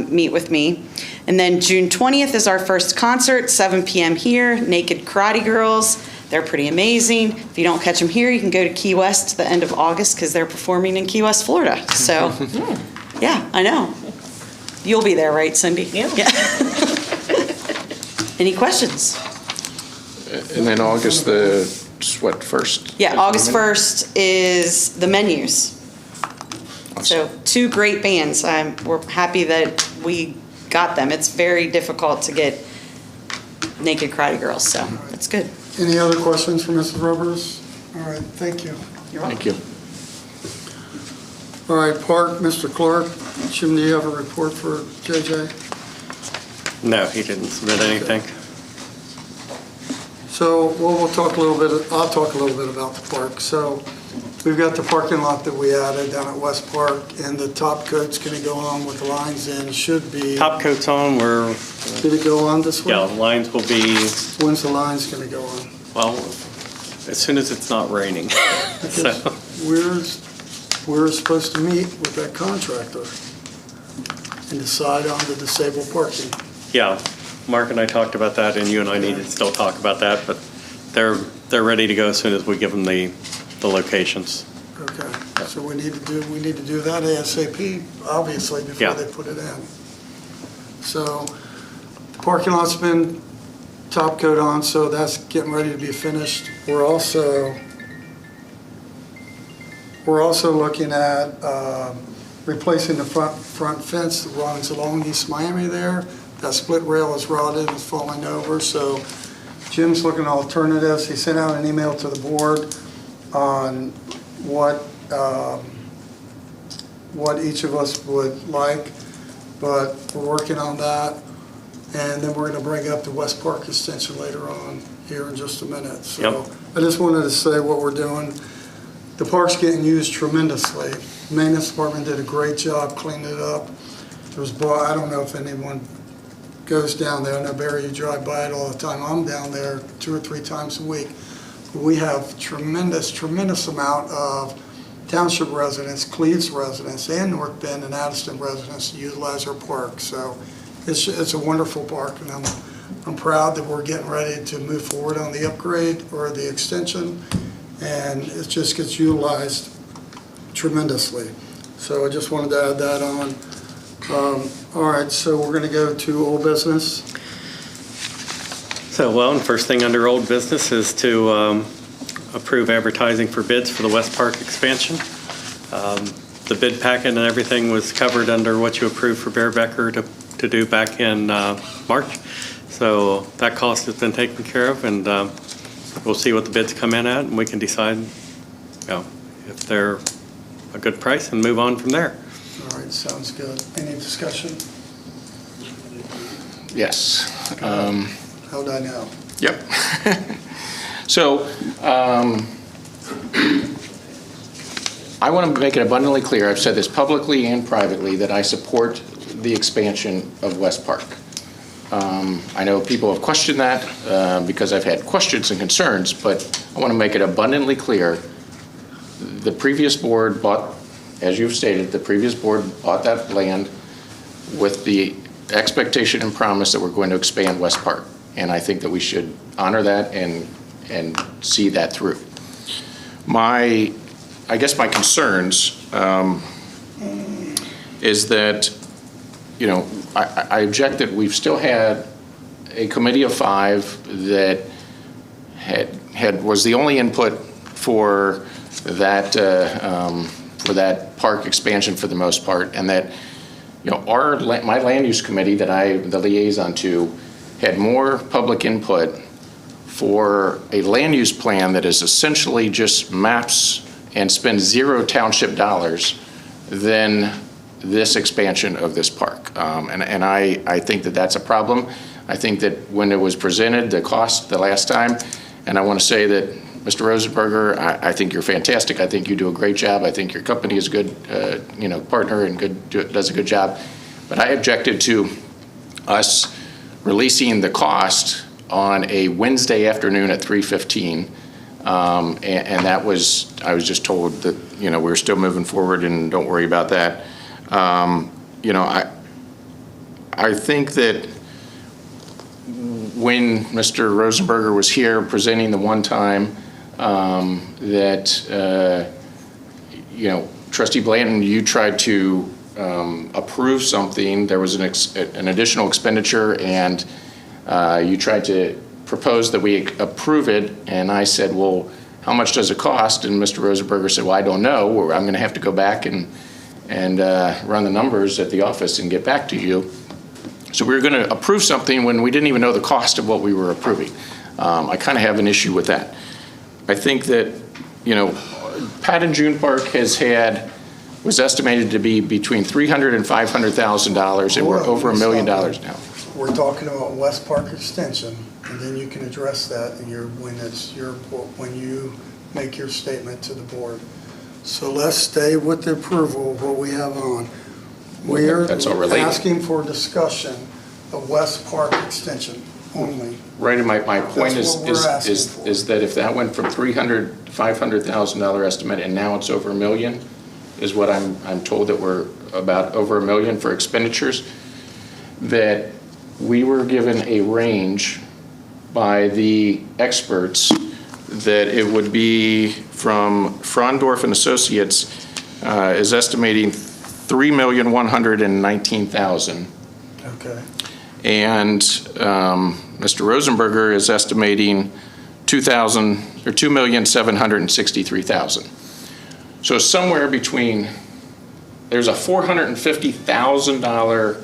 meet with me. And then June 20th is our first concert, 7 p.m. here, Naked Karate Girls. They're pretty amazing. If you don't catch them here, you can go to Key West the end of August because they're performing in Key West, Florida. So, yeah, I know. You'll be there, right, Cindy? Yeah. Any questions? And then August the, what, 1st? Yeah, August 1st is the menus. So 2 great bands. We're happy that we got them. It's very difficult to get naked karate girls, so it's good. Any other questions for Mrs. Roberts? All right, thank you. You're welcome. Thank you. All right, Park, Mr. Clark, Jim, do you have a report for JJ? No, he didn't submit anything. So, well, we'll talk a little bit, I'll talk a little bit about the park. So, we've got the parking lot that we added down at West Park, and the top coat's gonna go on with the lines in, should be. Top coat's on, Did it go on this week? yeah, lines will be, When's the lines gonna go on? well, as soon as it's not raining. So, We're supposed to meet with that contractor and decide on the disabled parking. yeah, Mark and I talked about that, and you and I need to still talk about that, but they're ready to go as soon as we give them the locations. Okay, so we need to do that ASAP, obviously, Yeah. before they put it in. So, the parking lot's been top coat on, so that's getting ready to be finished. We're also looking at replacing the front fence that runs along East Miami there. That split rail is rotted and falling over, so Jim's looking at alternatives. He sent out an email to the board on what each of us would like, but we're working on that. And then we're gonna bring up the West Park extension later on here in just a minute. So Yep. I just wanted to say what we're doing. The park's getting used tremendously. Maintenance department did a great job cleaning it up. I don't know if anyone goes down there. I know, Barry, you drive by it all the time. I'm down there 2 or 3 times a week. We have tremendous amount of Township residents, Cleves residents, and North Bend and Addison residents utilize our park. So it's a wonderful park, and I'm proud that we're getting ready to move forward on the upgrade or the extension, and it just gets utilized tremendously. So I just wanted to add that on. All right, so we're going to go to old business. So, well, and first thing under old business is to approve advertising for bids for the West Park expansion. The bid packet and everything was covered under what you approved for Bear Becker to do back in March. So that cost has been taken care of, and we'll see what the bids come in at, and we can decide, if they're a good price and move on from there. All right, sounds good. Any discussion? Yes. How'd I know? Yep. So, I want to make it abundantly clear, I've said this publicly and privately, that I support the expansion of West Park. I know people have questioned that because I've had questions and concerns, but I want to make it abundantly clear. The previous board bought, as you've stated, the previous board bought that land with the expectation and promise that we're going to expand West Park. And I think that we should honor that and see that through. I guess my concerns is that, I object that we've still had a committee of 5 that was the only input for that park expansion for the most part, and that my land use committee that I'm the liaison to had more public input for a land use plan that is essentially just maps and spends 0 township dollars than this expansion of this park. And I think that that's a problem. I think that when it was presented, the cost the last time, and I want to say that Mr. Rosenberger, I think you're fantastic. I think you do a great job. I think your company is a good partner and does a good job. But I objected to us releasing the cost on a Wednesday afternoon at 3:15. And that was, I was just told that, we're still moving forward and don't worry about that. I think that when Mr. Rosenberger was here presenting the one time that, Trustee Blanton, you tried to approve something, there was an additional expenditure, and you tried to propose that we approve it, and I said, well, how much does it cost? And Mr. Rosenberger said, well, I don't know. I'm going to have to go back and run the numbers at the office and get back to you. So we were going to approve something when we didn't even know the cost of what we were approving. I kind of have an issue with that. I think that, Pat and June Park was estimated to be between $300,000 and $500,000, and we're over $1 million now. We're talking about West Park Extension, and then you can address that when you make your statement to the board. So let's stay with the approval of what we have on. We're That's all related. asking for discussion of West Park Extension only. Right, and my point That's what we're asking for. is that if that went from $300,000 to $500,000 estimate, and now it's over $1 million, is what I'm told, that we're about over $1 million for expenditures, that we were given a range by the experts that it would be from Frondorf and Associates is estimating $3,119,000. Okay. And Mr. Rosenberger is estimating $2,763,000. So somewhere between, there's a $450,000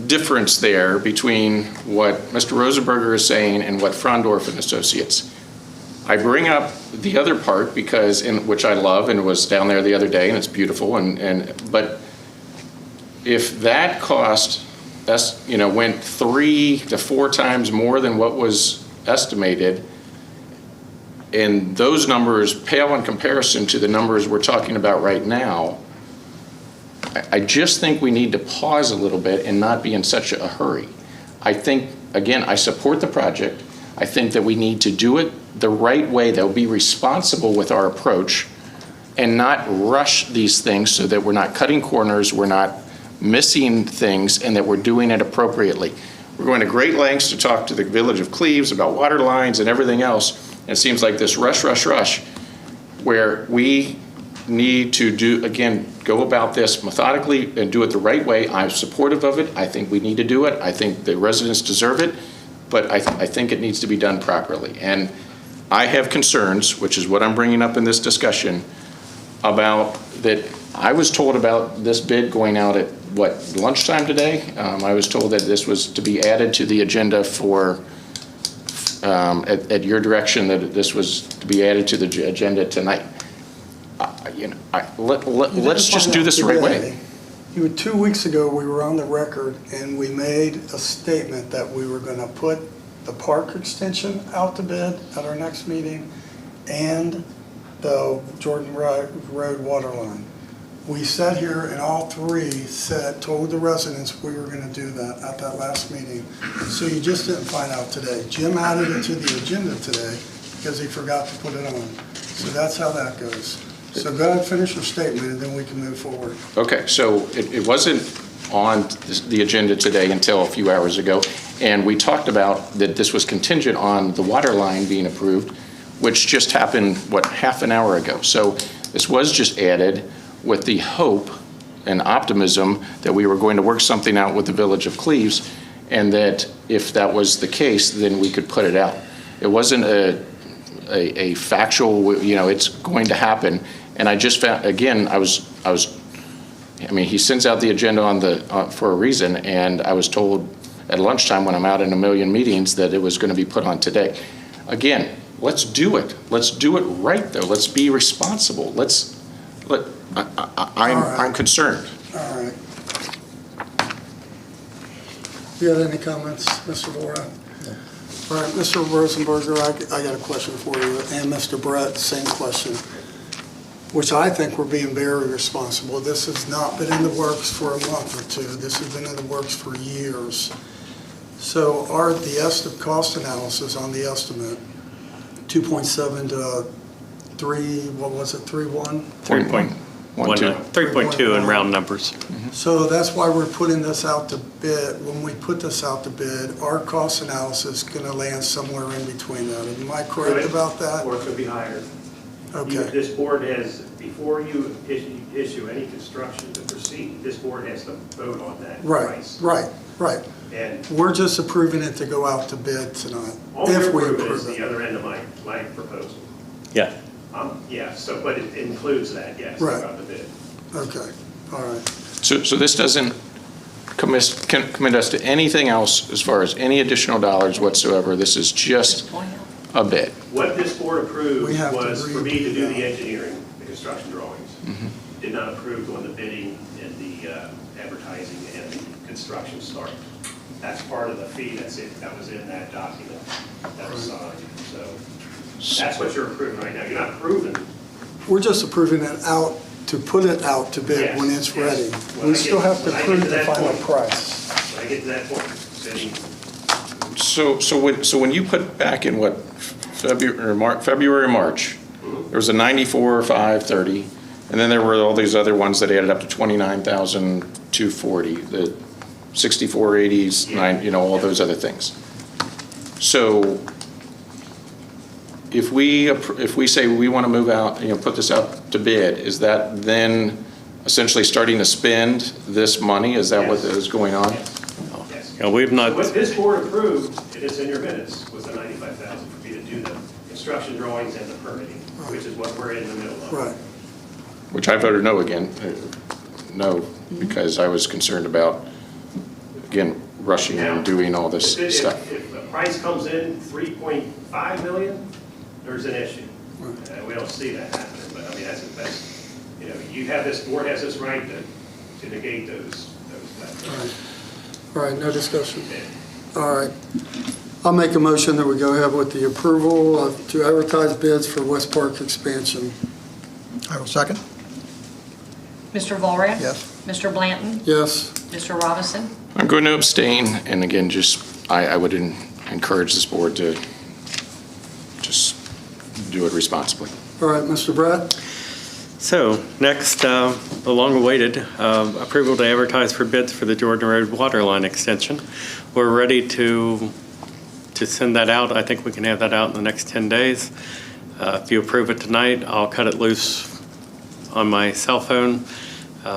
difference there between what Mr. Rosenberger is saying and what Frondorf and Associates. I bring up the other part because, which I love and was down there the other day, and it's beautiful, but if that cost, went 3 to 4 times more than what was estimated, and those numbers pale in comparison to the numbers we're talking about right now, I just think we need to pause a little bit and not be in such a hurry. I think, again, I support the project. I think that we need to do it the right way, that will be responsible with our approach and not rush these things so that we're not cutting corners, we're not missing things, and that we're doing it appropriately. We're going to great lengths to talk to the Village of Cleves about water lines and everything else. And it seems like this rush, where we need to go about this methodically and do it the right way. I'm supportive of it. I think we need to do it. I think the residents deserve it, but I think it needs to be done properly. And I have concerns, which is what I'm bringing up in this discussion, about that. I was told about this bid going out at lunchtime today. I was told that this was to be added to the agenda for, at your direction, that this was to be added to the agenda tonight. Let's just do this the right way. 2 weeks ago, we were on the record and we made a statement that we were going to put the park extension out to bid at our next meeting and the Jordan Road water line. We sat here and all three told the residents we were going to do that at that last meeting. So you just didn't find out today. Jim added it to the agenda today because he forgot to put it on. So that's how that goes. So go ahead, finish your statement, and then we can move forward. Okay, so it wasn't on the agenda today until a few hours ago, and we talked about that this was contingent on the water line being approved, which just happened, half an hour ago. So this was just added with the hope and optimism that we were going to work something out with the Village of Cleves, and that if that was the case, then we could put it out. It wasn't a factual, it's going to happen. And I just found, again, he sends out the agenda for a reason, and I was told at lunchtime when I'm out in a million meetings that it was going to be put on today. Again, let's do it. Let's do it right, though. Let's be responsible. I'm concerned. All right. You got any comments, Mr. Vora? No. All right, Mr. Rosenberger, I got a question for you, and Mr. Brett, same question, which I think we're being very responsible. This has not been in the works for a month or two. This has been in the works for years. So the cost analysis on the estimate, 2.7 to 3, what was it, 3.1? 3.2 in round numbers. So that's why we're putting this out to bid. When we put this out to bid, our cost analysis is going to land somewhere in between that. Am I correct about that? Or it could be higher. Okay. This board has, before you issue any construction to proceed, this board has to vote on that price. Right. And We're just approving it to go out to bid tonight, all if we is approve the it. other end of my proposal. Yeah. But it includes that, yes, Right. about the bid. Okay, all right. So this doesn't commit us to anything else as far as any additional dollars whatsoever. This is just a bid. What this board approved We have to was for me to read do it. the engineering, the construction drawings. Did not approve doing the bidding and the advertising and the construction start. That's part of the fee, that's it, that was in that document that was signed. So that's what you're approving right now. You're not approving. We're just approving it out, to put it out to bid Yes, when it's yes. ready. When We I still get- have to when I get approve to the that final point. price. When I get to that point, then So when you put back in what, February, March, there was a 94,530, and then there were all these other ones that added up to 29,240, the 6480s, all those other things. So if we say we want to move out, put this out to bid, is that then essentially starting to spend this money? Is that what Yes. is going on? yes. Yeah, we've not, What this board approved, and it's in your minutes, was the 95,000 for me to do the construction drawings and the permitting, which is what we're in the middle of. Right. Which I voted no again. No, because I was concerned about, again, rushing and doing all this stuff. If the price comes in 3.5 million, there's an issue. We don't see that happening, but I mean, that's, you have this, board has this right to negate those factors. All right, no discussion. All right. I'll make a motion that we go ahead with the approval to advertise bids for West Park expansion. I will second. Mr. Volrath? Yes. Mr. Blanton? Yes. Mr. Robinson? I'm going to abstain, and again, I would encourage this board to just do it responsibly. All right, Mr. Brett? so next, the long-awaited approval to advertise for bids for the Jordan Road water line extension. We're ready to send that out. I think we can have that out in the next 10 days. If you approve it tonight, I'll cut it loose on my cell phone.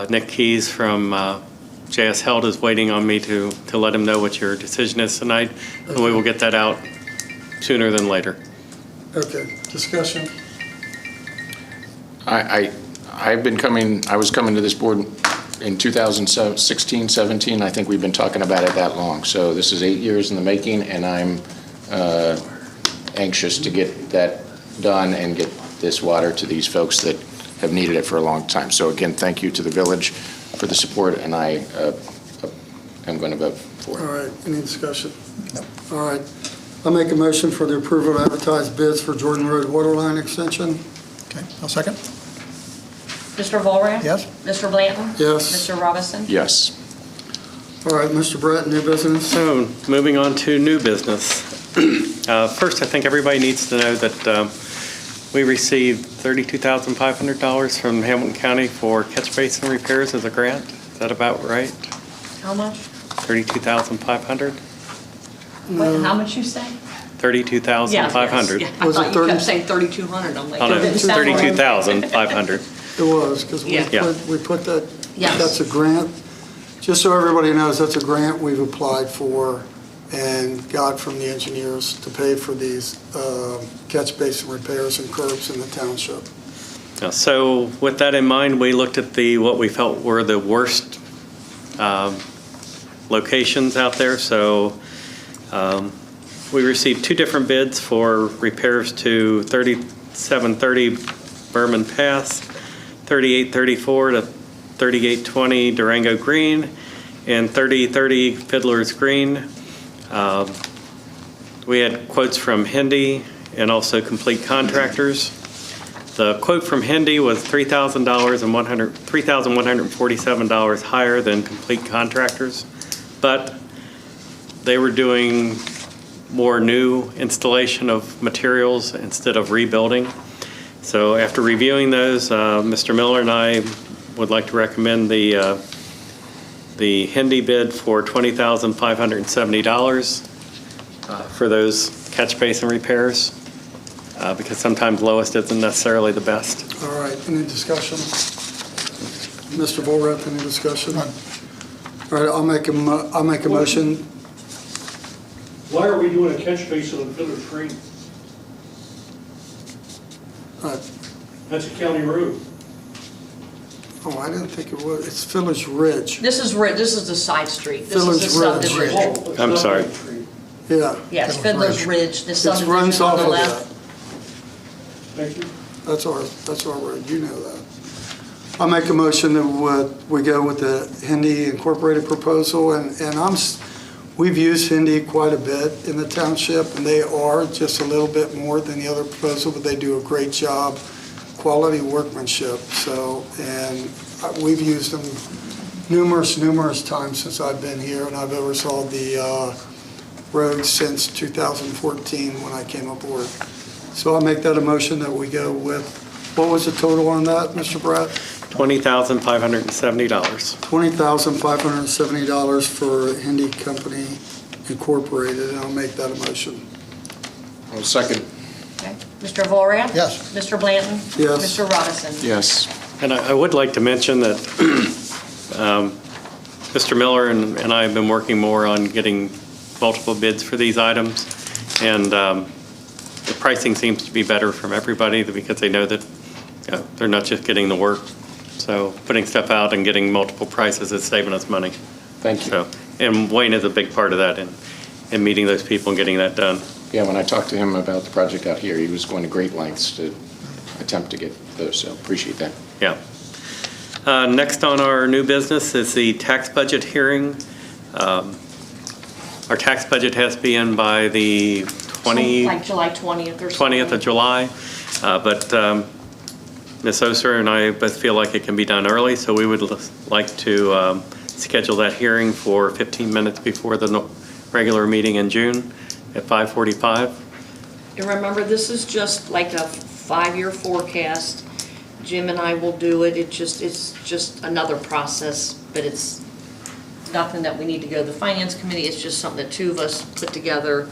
Nick Keys from JS Held is waiting on me to let him know what your decision is tonight, and we will get that out sooner than later. Okay, discussion? I was coming to this board in 2016, 17. I think we've been talking about it that long. So this is 8 years in the making, and I'm anxious to get that done and get this water to these folks that have needed it for a long time. So again, thank you to the village for the support, and I am going to vote for All it. right, any discussion? No. All right. I'll make a motion for the approval to advertise bids for Jordan Road water line extension. Okay, I'll second. Mr. Volrath? Yes. Mr. Blanton? Yes. Mr. Robinson? Yes. All right, Mr. Brett, new business? So, moving on to new business. First, I think everybody needs to know that we received $32,500 from Hamilton County for catch basin repairs as a grant. Is that about right? How much? $32,500? Wait, how much you say? $32,500. Yeah, I Was it thought you 30? kept saying 3,200. I'm like, Oh, no, that didn't sound right. $32,500. It was, because Yeah. we put that, Yes. that's a grant. Just so everybody knows, that's a grant we've applied for and got from the engineers to pay for these catch basin repairs and curbs in the township. So with that in mind, we looked at what we felt were the worst locations out there. So we received 2 different bids for repairs to 3730 Berman Pass, 3834 to 3820 Durango Green, and 3030 Fiddler's Green. We had quotes from Hendy and also Complete Contractors. The quote from Hendy was $3,147 higher than Complete Contractors, but they were doing more new installation of materials instead of rebuilding. So after reviewing those, Mr. Miller and I would like to recommend the Hendy bid for $20,570 for those catch basin repairs, because sometimes lowest isn't necessarily the best. All right, any discussion? Mr. Volrath, any discussion? All right, I'll make a motion. Why are we doing a catch basin on Fiddler's Green? Uh, That's a county road. Oh, I didn't think it was. It's Village Ridge. This is the side street. This Village is the Ridge. subdivision. Oh, it's I'm not sorry. Main Street. Yeah. Yes, Fiddler's Ridge, the It subdivision runs on off the of left. that. Thank you. That's our road, you know that. I'll make a motion that we go with the Hindi Incorporated proposal, and we've used Hindi quite a bit in the township, and they are just a little bit more than the other proposal, but they do a great job, quality workmanship, so, and we've used them numerous times since I've been here, and I've oversaw the roads since 2014 when I came aboard. So I'll make that a motion that we go with, what was the total on that, Mr. Bratt? $20,570. $20,570 for Hindi Company Incorporated, and I'll make that a motion. Well, second. Okay. Mr. Volrath? Yes. Mr. Blanton? Yes. Mr. Roddison? Yes. And I would like to mention that Mr. Miller and I have been working more on getting multiple bids for these items, and the pricing seems to be better from everybody because they know that they're not just getting the work. So putting stuff out and getting multiple prices is saving us money. Thank you. So, and Wayne is a big part of that in meeting those people and getting that done. Yeah, when I talked to him about the project out here, he was going to great lengths to attempt to get those, so appreciate that. Yeah. Next on our new business is the tax budget hearing. Our tax budget has to be in by the Like July 20th or something. 20th of July, but Ms. Oser and I both feel like it can be done early, so we would like to schedule that hearing for 15 minutes before the regular meeting in June at 5:45. And remember, this is just like a 5-year forecast. Jim and I will do it. It's just another process, but it's nothing that we need to go to the Finance Committee. It's just something that two of us put together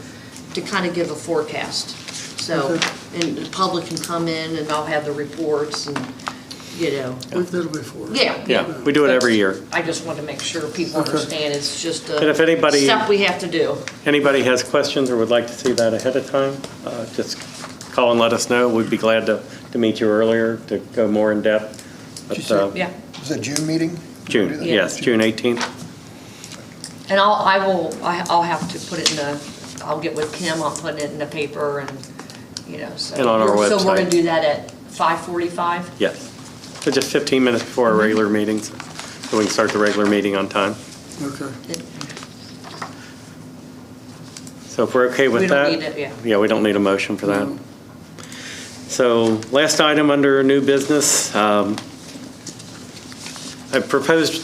to kind of give a forecast. So, and the public can come in and I'll have the reports and, We've done it before. Yeah. Yeah, we do it every year. I just want to make sure people understand it's just And if a anybody, step we have to do. anybody has questions or would like to see that ahead of time, just call and let us know. We'd be glad to meet you earlier to go more in depth. But, Yeah. Is that June meeting? June, yes, June 18th. And I'll have to put it I'll get with Kim, I'll put it in the paper and, so. And on our So we're website. going to do that at 5:45? Yes. So just 15 minutes before our regular meetings, so we can start the regular meeting on time. Okay. So if we're okay with We that? don't need it, yeah. Yeah, we don't need a motion for that. So last item under new business, I proposed,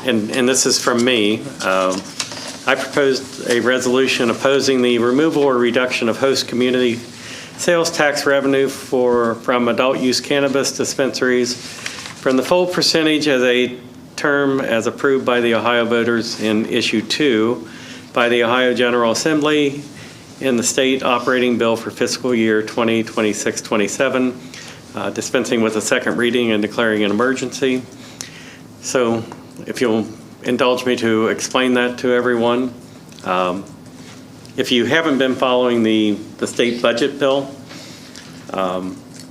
and this is from me, I proposed a resolution opposing the removal or reduction of host community sales tax revenue from adult use cannabis dispensaries from the full percentage as a term as approved by the Ohio voters in Issue 2 by the Ohio General Assembly in the state operating bill for fiscal year 2026-27, dispensing with a second reading and declaring an emergency. So if you'll indulge me to explain that to everyone. If you haven't been following the state budget bill,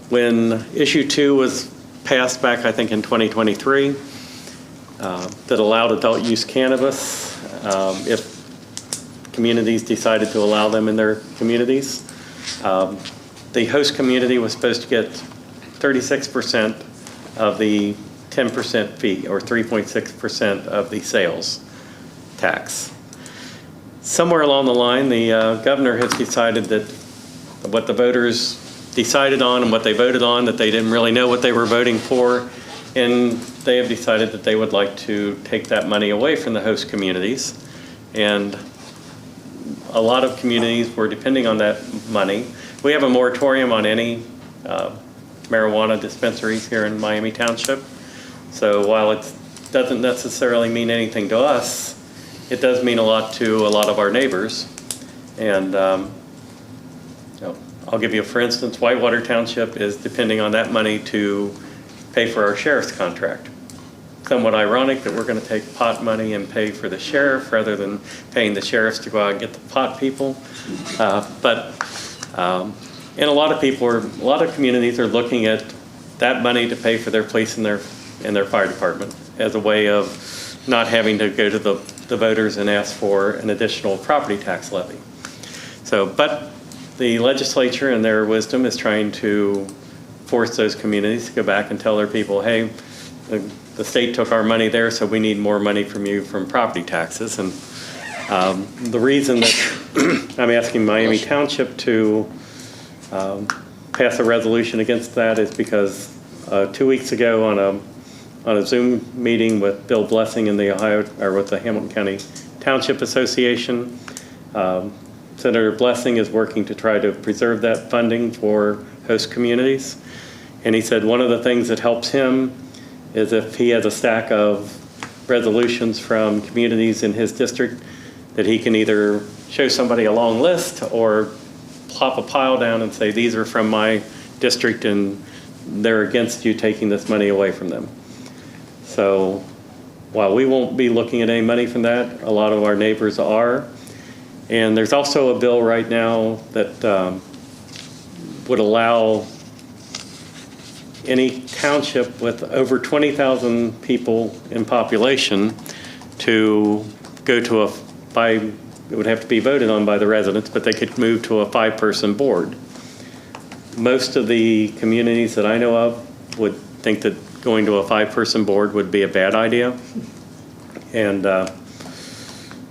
when Issue 2 was passed back, I think in 2023, that allowed adult use cannabis, if communities decided to allow them in their communities, the host community was supposed to get 36% of the 10% fee, or 3.6% of the sales tax. Somewhere along the line, the governor has decided that what the voters decided on and what they voted on, that they didn't really know what they were voting for, and they have decided that they would like to take that money away from the host communities. And a lot of communities were depending on that money. We have a moratorium on any marijuana dispensaries here in Miami Township. So while it doesn't necessarily mean anything to us, it does mean a lot to a lot of our neighbors. And I'll give you, for instance, Whitewater Township is depending on that money to pay for our sheriff's contract. Somewhat ironic that we're going to take pot money and pay for the sheriff rather than paying the sheriffs to go out and get the pot people. And a lot of communities are looking at that money to pay for their police and their in their fire department as a way of not having to go to the voters and ask for an additional property tax levy. So, but the legislature in their wisdom is trying to force those communities to go back and tell their people, hey, the state took our money there, so we need more money from you from property taxes. And the reason that I'm asking Miami Township to pass a resolution against that is because 2 weeks ago on a Zoom meeting with Bill Blessing in the with the Hamilton County Township Association, Senator Blessing is working to try to preserve that funding for host communities. And he said one of the things that helps him is if he has a stack of resolutions from communities in his district, that he can either show somebody a long list or plop a pile down and say, these are from my district and they're against you taking this money away from them. So while we won't be looking at any money from that, a lot of our neighbors are. And there's also a bill right now that would allow any township with over 20,000 people in population to go to it would have to be voted on by the residents, but they could move to a 5-person board. Most of the communities that I know of would think that going to a 5-person board would be a bad idea. And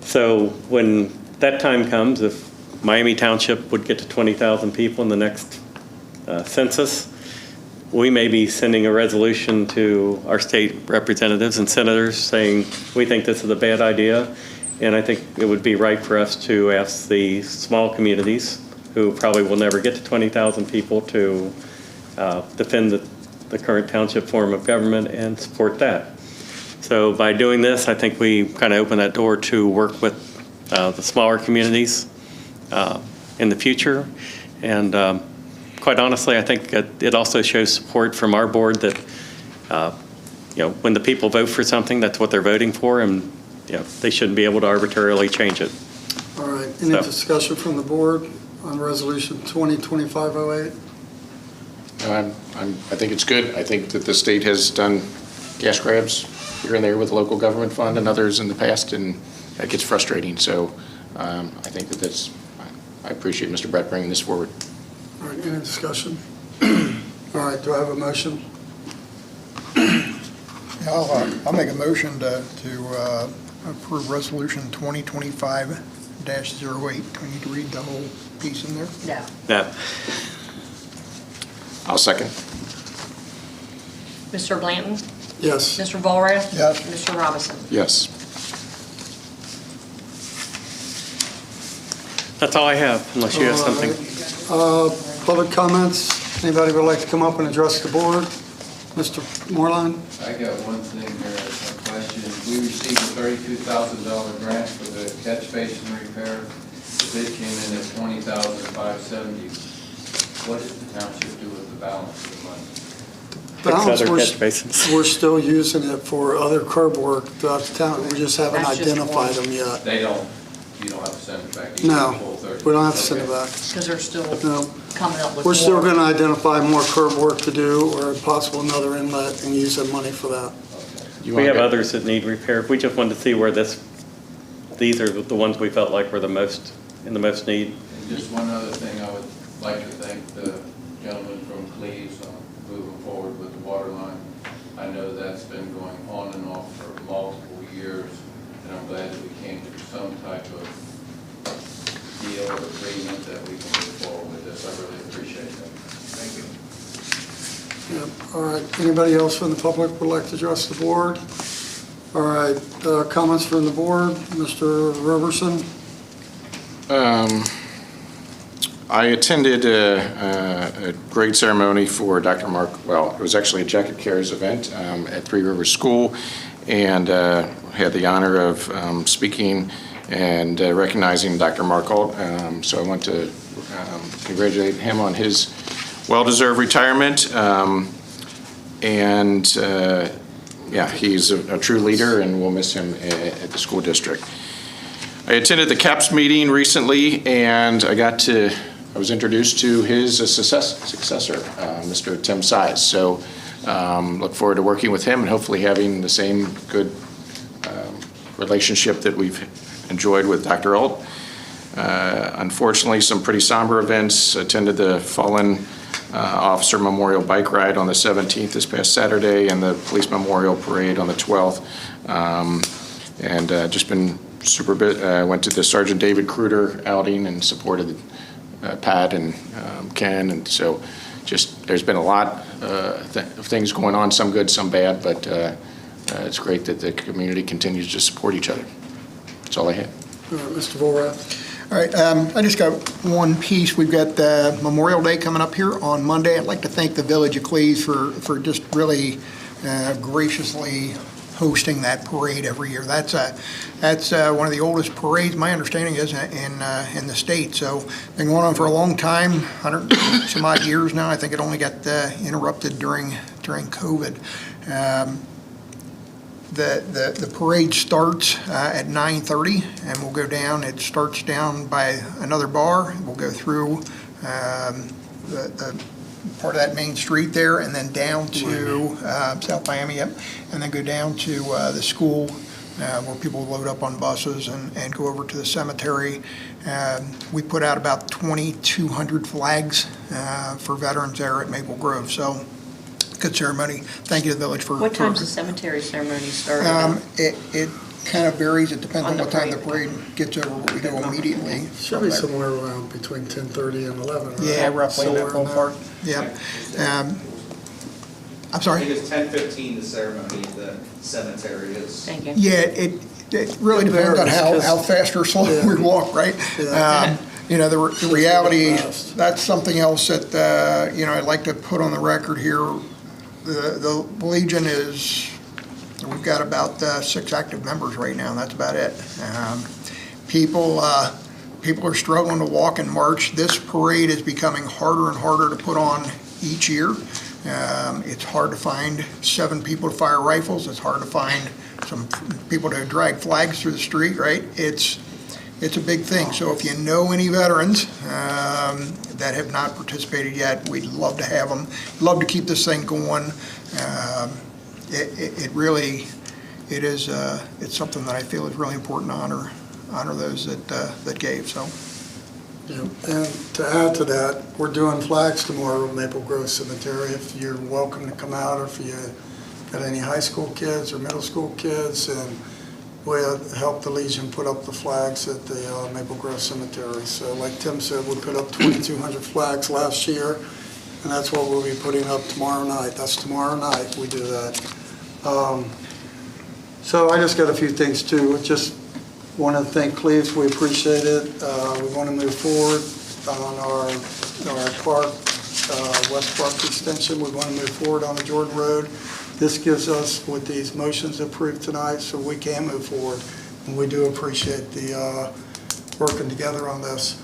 so when that time comes, if Miami Township would get to 20,000 people in the next census, we may be sending a resolution to our state representatives and senators saying, we think this is a bad idea. And I think it would be right for us to ask the small communities who probably will never get to 20,000 people to defend the current township form of government and support that. So by doing this, I think we kind of open that door to work with the smaller communities in the future. And quite honestly, I think it also shows support from our board that, when the people vote for something, that's what they're voting for, and they shouldn't be able to arbitrarily change it. All right, any discussion from the board on Resolution 2025-08? No, I think it's good. I think that the state has done cash grabs here and there with the local government fund and others in the past, and that gets frustrating. So I think I appreciate Mr. Brett bringing this forward. All right, any discussion? All right, do I have a motion? I'll make a motion to approve Resolution 2025-08. Do we need to read the whole piece in there? No. Yeah. I'll second. Mr. Blanton? Yes. Mr. Volrath? Yes. Mr. Robinson? Yes. That's all I have, unless you have something. Public comments? Anybody would like to come up and address the board? Mr. Moreline? I got one thing here, a question. We received a $32,000 grant for the catch basin repair. The bid came in at $20,570. What did the township do with the balance of the money? Balance, other catch basins. we're still using it for other curb work throughout the town. We just haven't That's just identified one. them yet. You don't have to send it back? No, we don't have to send it back. Because they're still No. coming up with We're still more. going to identify more curb work to do or possible another inlet and use that money for that. We have others that need repair. We just wanted to see where these are the ones we felt like were in the most need. And just one other thing, I would like to thank the gentleman from Cleves on moving forward with the water line. I know that's been going on and off for multiple years, and I'm glad that we came to some type of deal or agreement that we can move forward with this. I really appreciate that. Thank you. Yeah. All right, anybody else from the public would like to address the board? All right, comments from the board, Mr. Roberson? I attended a grade ceremony for Dr. Mark, it was actually a Jacket Cares event at Three Rivers School, and had the honor of speaking and recognizing Dr. Markle. So I want to congratulate him on his well-deserved retirement. He's a true leader, and we'll miss him at the school district. I attended the CAPS meeting recently, and I was introduced to his successor, Mr. Tim Size. So Look forward to working with him and hopefully having the same good relationship that we've enjoyed with Dr. Alt. Unfortunately, some pretty somber events. Attended the Fallen Officer Memorial Bike Ride on the 17th this past Saturday and the Police Memorial Parade on the 12th. Just been super bit. Went to the Sergeant David Kruder outing and supported Pat and Ken, and so just there's been a lot of things going on, some good, some bad, but it's great that the community continues to support each other. That's all I had. Mr. Vorath. All right, I just got one piece. We've got Memorial Day coming up here on Monday. I'd like to thank the Village of Cleves for just really graciously hosting that parade every year. That's one of the oldest parades, my understanding is, in the state. So been going on for a long time, 100 some odd years now. I think it only got interrupted during COVID. The parade starts at 9:30 and we'll go down. It starts down by another bar. We'll go through the part of that main street there and then down to South Miami, yep, and then go down to the school where people load up on buses and go over to the cemetery. We put out about 2,200 flags for veterans there at Maple Grove. So good ceremony. Thank you to the village for. What time's the cemetery ceremony start? It kind of varies. It depends on On the what time the parade. parade gets over. We go immediately. Should be somewhere around between 10:30 and 11, right? Yeah, roughly in that Somewhere in ballpark. Yeah. I'm sorry? I think it's 10:15, the ceremony at the cemetery is. Thank you. Yeah, it really depends on how fast or slow we walk, right? Yeah. The reality, that's something else that, I'd like to put on the record here. The Legion we've got about 6 active members right now, and that's about it. People are struggling to walk and march. This parade is becoming harder and harder to put on each year. It's hard to find 7 people to fire rifles. It's hard to find some people to drag flags through the street, right? It's a big thing. So if you know any veterans that have not participated yet, we'd love to have them. Love to keep this thing going. It's something that I feel is really important to honor those that gave. So. Yeah, and to add to that, we're doing flags tomorrow at Maple Grove Cemetery. If you're welcome to come out, or if you got any high school kids or middle school kids, and we'll help the Legion put up the flags at the Maple Grove Cemetery. So like Tim said, we put up 2,200 flags last year, and that's what we'll be putting up tomorrow night. That's tomorrow night we do that. So I just got a few things too. Just want to thank Cleves. We appreciate it. We want to move forward on our park, West Park extension. We want to move forward on the Jordan Road. This gives us, with these motions approved tonight, so we can move forward. And we do appreciate the working together on this.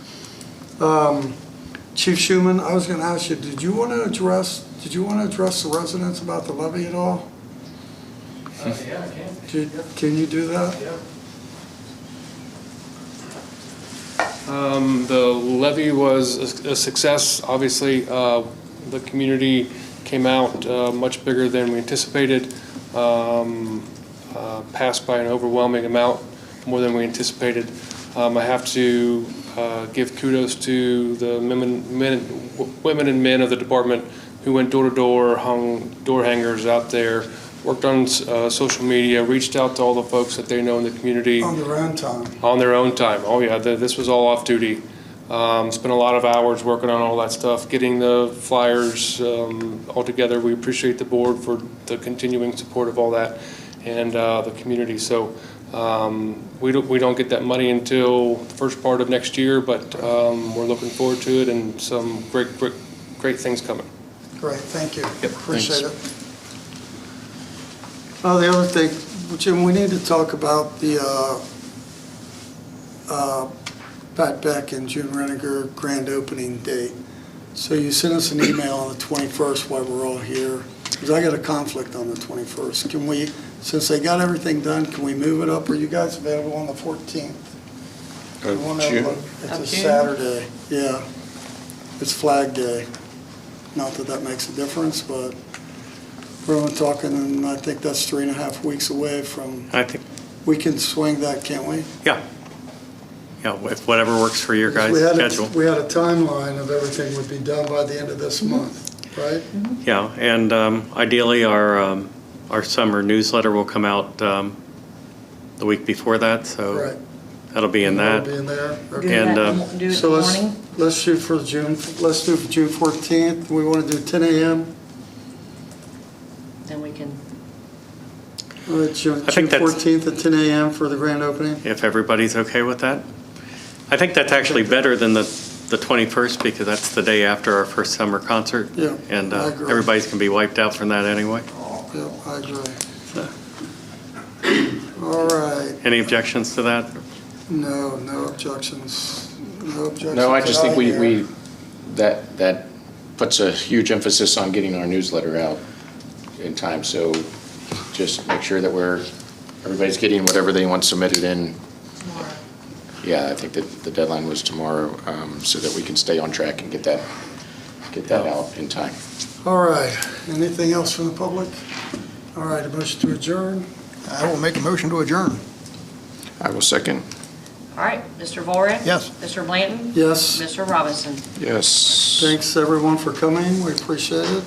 Chief Schuman, I was going to ask you, did you want to address the residents about the levy at all? Yeah, I can. Can you do that? Yeah. The levy was a success. Obviously, the community came out much bigger than we anticipated, passed by an overwhelming amount, more than we anticipated. I have to give kudos to the women and men of the department who went door to door, hung door hangers out there, worked on social media, reached out to all the folks that they know in the community. On their own time. On their own time. Oh yeah, this was all off duty. Spent a lot of hours working on all that stuff, getting the flyers all together. We appreciate the board for the continuing support of all that and the community. So we don't get that money until the first part of next year, but we're looking forward to it and some great things coming. Great, thank you. Yep, Appreciate it. Oh, the other thing, Jim, we need to talk about the Pat Beck and June Reniger grand opening date. So you sent us an email on the 21st while we're all here, because I got a conflict on the 21st. Can we, since they got everything done, can we move it up? Are you guys available on the 14th? June? It's a Saturday, yeah. It's Flag Day. Not that that makes a difference, but We're only talking, and I think that's 3.5 weeks away from, I think, we can swing that, can't we? yeah. Yeah, if whatever works for your guys' We had schedule. We had a timeline of everything would be done by the end of this month, right? Yeah, and ideally, our summer newsletter will come out the week before that, so Right. that'll be in That'll that. be in there. Do Okay. And, that, do it in the So morning? let's shoot for June, let's do June 14th. We want to do 10 a.m. Then we can, All right, June I think that's- 14th at 10 a.m. for the grand opening. If everybody's okay with that. I think that's actually better than the 21st, because that's the day after our first summer concert. Yeah, And I agree. everybody's going to be wiped out from that anyway. Yeah, I agree. All right. Any objections to that? No, no objections. No objections. No, I just think out here. that puts a huge emphasis on getting our newsletter out in time, so just make sure that everybody's getting whatever they want submitted in. Yeah, I think that the deadline was tomorrow, so that we can stay on track and get that out in time. All right. Anything else from the public? All right, a motion to adjourn. I will make a motion to adjourn. I will second. all right, Mr. Vorak? Yes. Mr. Blanton? Yes. Mr. Robinson? Yes. Thanks, everyone, for coming. We appreciate it.